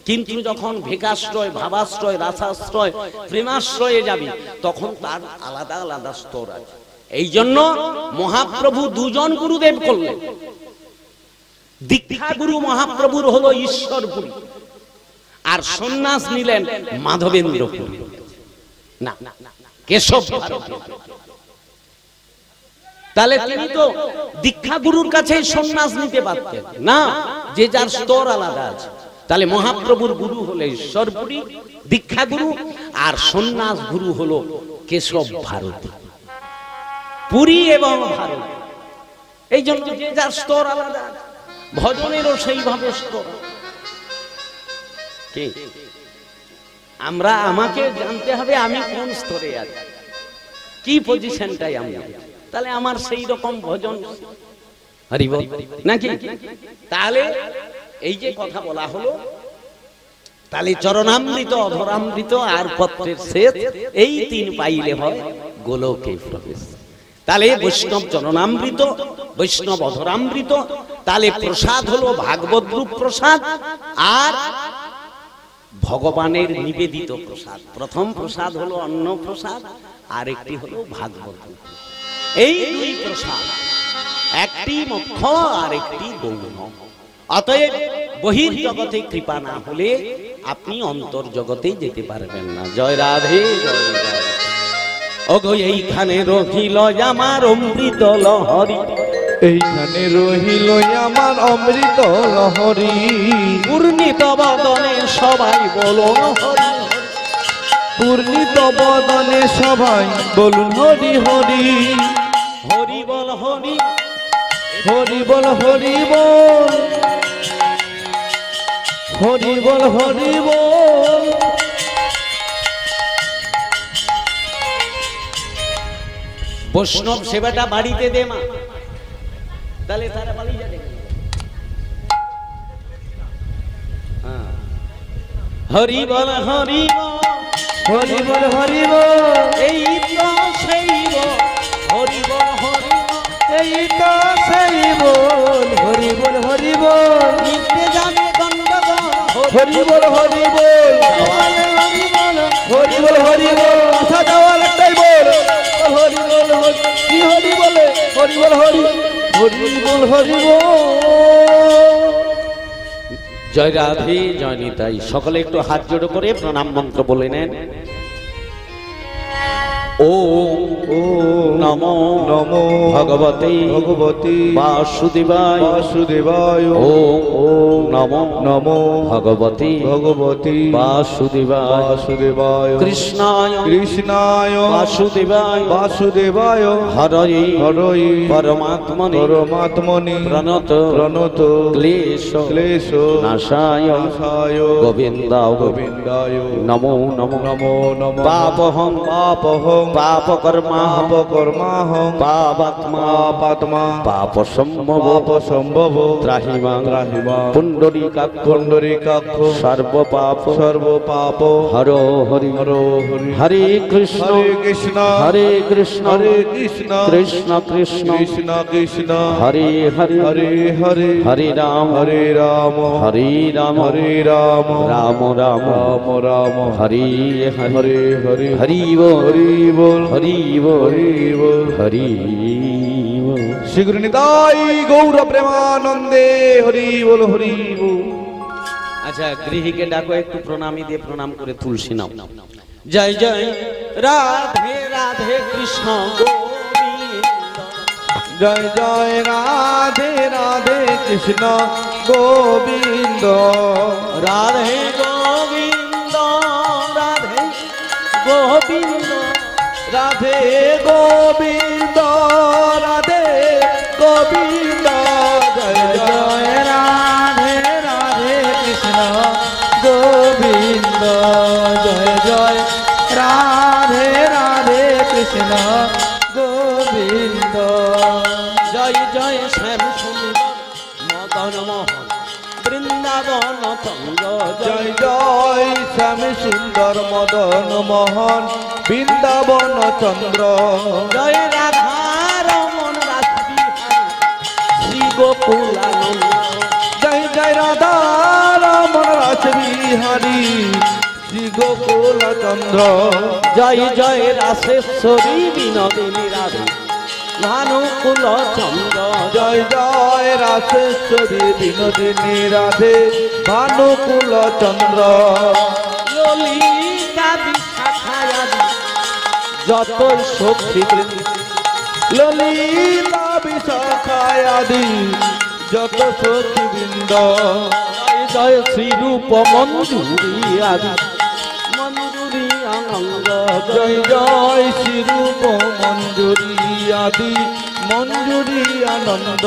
কিন্তু যখন ভেকাশ্রয়, ভাবাশ্রয়, রাসাশ্রয়, প্রেমাশ্রয়ে যাবে, তখন তার আলাদা আলাদা স্তর আছে। এই জন্য মহাপ্রভু 2 জন গুরুদেব করলেন। দীক্ষা গুরু মহাপ্রভুর হলো ঈশ্বরপুরী, আর সন্ন্যাস নিলেন মাধবেন্দ্রপুরী, না কেশব ভারতী। তাহলে তিনি তো দীক্ষা গুরুর কাছে সন্ন্যাস নিতে পারতেন না, যে যার স্তর আলাদা আছে। তাহলে মহাপ্রভুর গুরু হলো ঈশ্বরপুরী দীক্ষা গুরু, আর সন্ন্যাস গুরু হলো কেশব ভারতী, পুরী এবং ভারত। এই জন্য যে যার স্তর আলাদা, ভজনেরও সেইভাবে স্তর। আমাকে জানতে হবে আমি কোন স্তরে আছি, কি পজিশনটাই আমি, তাহলে আমার সেই রকম ভজন হরি বল নাকি? তাহলে এই যে কথা বলা হলো, তাহলে চরণামৃত, অধরামৃত আর পত্রের শেষ, এই 3 পাইলে হয় গোলকে প্রবেশ। তাহলে বৈষ্ণব চরণামৃত, বৈষ্ণব অধরামৃত, তাহলে প্রসাদ হলো ভাগবত রূপ প্রসাদ, আর ভগবানের নিবেদিত প্রসাদ। প্রথম প্রসাদ হলো অন্ন প্রসাদ, আর একটি হলো ভাগবত। এই 2 প্রসাদ, একটি মুখ্য আর একটি গৌণ। অতএব বহির জগতে কৃপা না হলে আপনি অন্তর জগতে যেতে পারবেন না। জয় রাধে, জয় রাধে। ওগো এইখানে রহিল আমার অমৃত লহরী, এইখানে রহিল আমার অমৃত লহরী। পূর্ণিত বদনে সবাই বলুন হরি, পূর্ণিত বদনে সবাই বলুন হরি হরি। হরি বল হরি, হরি বল হরি বল, হরি বল হরি বল। বৈষ্ণব সেবাটা বাড়িতে দে মা, তাহলে তারা বাড়ি যাবে। হরি বল হরি হরি বল হরি বল এই তো সেই বল হরি বল হরি এই তো সেই বল হরি বল হরি বল নিতে যাবে গন্ডগোল হরি বল হরি বল হরি বল হরি বল আশা যাওয়ার একটাই বল হরি বল কি হরি বলে হরি বল হরি হরি বল হরি বল। জয় রাধে জয় নিতাই। সকলে একটু হাত জোড়ো করে প্রণাম মন্ত্র বলে নেন। ওম নমো নমো ভগবতে ভগবতী বাসুদেবায় বাসুদেবায় ওম নমো নমো ভগবতে ভগবতী বাসুদেবায় বাসুদেবায় কৃষ্ণায় কৃষ্ণায় বাসুদেবায় বাসুদেবায় হরয়ে হরয়ে পরমাত্মনে পরমাত্মনি প্রণত প্রণত ক্লেশ ক্লেশ নাশায় নাশায় গোবিন্দায় গোবিন্দায় নমো নমো নমো নমো পাপহং পাপহং পাপকর্মা পাপকর্মাহং পাপাত্মা পাপাত্মা পাপ সম্ভব পাপ সম্ভব ত্রাহিমাং ত্রাহিমাং পুণ্ডরীকাক্ষ পুণ্ডরীকাক্ষ সর্ব পাপ সর্ব পাপ হর হরি হর হরি হরে কৃষ্ণ হরে কৃষ্ণ হরে কৃষ্ণ হরে কৃষ্ণ কৃষ্ণ কৃষ্ণ কৃষ্ণ কৃষ্ণ হরে হরে হরে হরে হরে রাম হরে রাম হরে রাম হরে রাম রাম রাম রাম রাম হরে হরে হরে হরে হরি বল হরি বল হরি বল হরি বল হরি বল। শ্রী নিতাই গৌর প্রেমানন্দে হরি বল হরি বল। আচ্ছা গৃহীকে ডাকো একটু প্রণামী দিয়ে প্রণাম করে তুলসী নাও। জয় জয় রাধে রাধে কৃষ্ণ গোবিন্দ জয় জয় রাধে রাধে কৃষ্ণ গোবিন্দ রাধে গোবিন্দ রাধে গোবিন্দ রাধে গোবিন্দ রাধে গোবিন্দ জয় জয় রাধে রাধে কৃষ্ণ গোবিন্দ জয় জয় রাধে রাধে কৃষ্ণ গোবিন্দ জয় জয় শ্যাম সুন্দর মদন মোহন বৃন্দাবন তঙ্গ জয় জয় স্বামী সুন্দর মদন মোহন বৃন্দাবন চন্দ্র জয় রাধা রমন রাসবিহারী শ্রী গোকুলানন্দ জয় জয় রাধা রমন রাসবিহারী শ্রী গোকুল চন্দ্র জয় জয় রাসেশ্বরী বিনোদিনী রাধে ভানুকুল চন্দ্র জয় জয় রাসেশ্বরী বিনোদিনী রাধে ভানুকুল চন্দ্র ললিতা বিশাখায়াদি যত সখী বৃন্দ ললিতা বিশাখায়াদি যত সখীবৃন্দ জয় জয় শ্রীরূপ মঞ্জুরি আদি মঞ্জুরি আনন্দ জয় জয় শ্রীরূপ মঞ্জুরি আদি মঞ্জুরি আনন্দ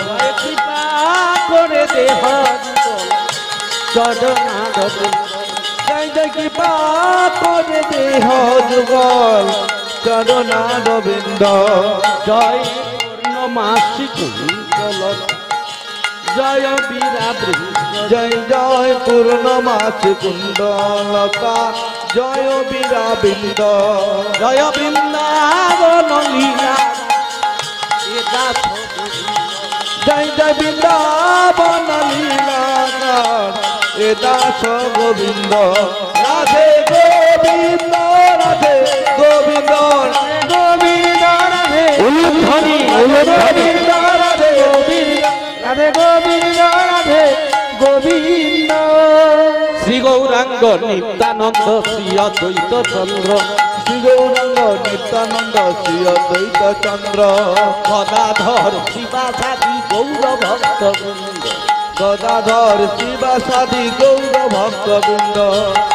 জয় কৃপা করে দেহ চরণাদ জয় জয় কৃপা করে দেহ যুগল চরণা গোবিন্দ জয় পূর্ণমাসী কুঞ্জল জয় বীরা বৃন্দ জয় জয় পূর্ণমাস কুণ্ডলতা জয় বীরাবিন্দ জয় বৃন্দাবন লীলা এ দাস জয় জয় বৃন্দাবন লীলাকার এ দাস গোবিন্দ রাধে গোবিন্দ রাধে গোবিন্দ গোবিন্দ রাধে উলুধ্বনি গোবিন্দ রাধে গোবিন্দ রাধে গোবিন্দ রাধে গোবিন্দ শ্রী গৌরাঙ্গ নিত্যানন্দ শ্রী অদ্বৈত চন্দ্র শ্রী গৌরাঙ্গ নিত্যানন্দ শ্রী অদ্বৈত চন্দ্র গদাধর শিবাসাদি গৌর ভক্ত বৃন্দ গদাধর শিবাসাদি গৌর ভক্তবৃন্দ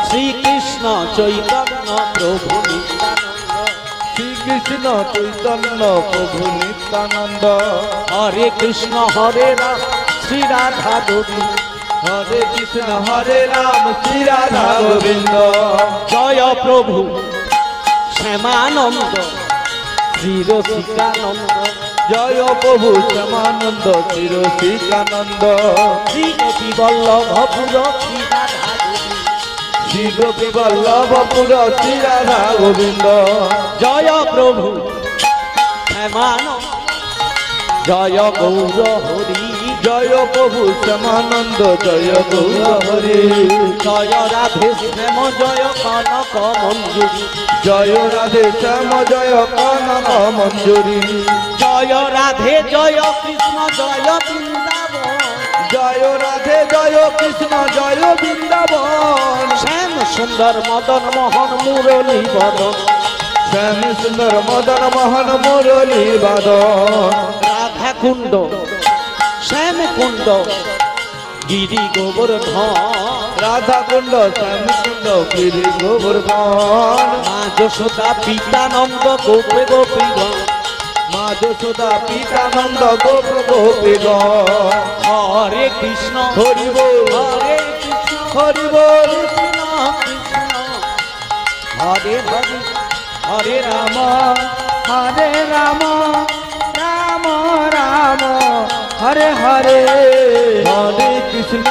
শ্রীকৃষ্ণ চৈতন্য প্রভু নিত্যানন্দ শ্রীকৃষ্ণ চৈতন্য প্রভু নিত্যানন্দ হরে কৃষ্ণ হরে রাম শ্রী রাধা দেবী হরে কৃষ্ণ হরে রাম শ্রী রাধা গোবিন্দ জয় প্রভু শ্যামানন্দ শ্রী রসিকানন্দ জয় প্রভু শ্যামানন্দ চিরশিকানন্দ শ্রী গোপী বল্লভ পুর শ্রী রাধা দেবী শ্রী গোপী বল্লভ পুর শ্রী রাধা গোবিন্দ জয় প্রভু শ্যামান জয় গৌর হরি জয় প্রভু শ্যামানন্দ জয় গৌর হরি জয় রাধে শ্যাম জয় কনক মঞ্জুরি জয় রাধে শ্যাম জয় কনক মঞ্জুরি জয় রাধে জয় কৃষ্ণ জয় বৃন্দাবন জয় রাধে জয় কৃষ্ণ জয় বৃন্দাবন শ্যাম সুন্দর মদন মোহন মুরলী বদন শ্যাম সুন্দর মদন মোহন মুরলী বাদন রাধা কুণ্ড শ্যাম কুণ্ড গিরি গোবর্ধন রাধা কুণ্ড শ্যাম কুণ্ড গিরি গোবর্ধন মা যশোদা পিতানন্দ গোপে গোপীগণ মা যশোদা পিতানন্দ গোপ গোপীগণ হরে কৃষ্ণ হরি বল হরে কৃষ্ণ হরি বল কৃষ্ণ কৃষ্ণ হরে হরে হরে রাম হরে রাম রাম রাম হরে হরে হরে কৃষ্ণ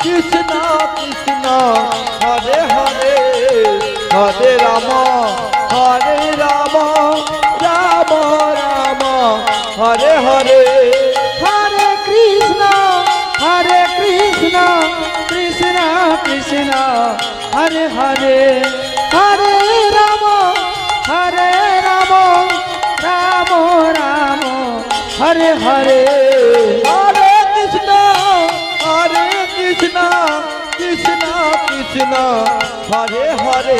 কৃষ্ণ কৃষ্ণ হরে হরে হরে রাম রাম রাম হরে হরে হরে কৃষ্ণ কৃষ্ণ কৃষ্ণ হরে হরে হরে রাম রাম রাম হরে হরে হরে কৃষ্ণ কৃষ্ণ কৃষ্ণ হরে হরে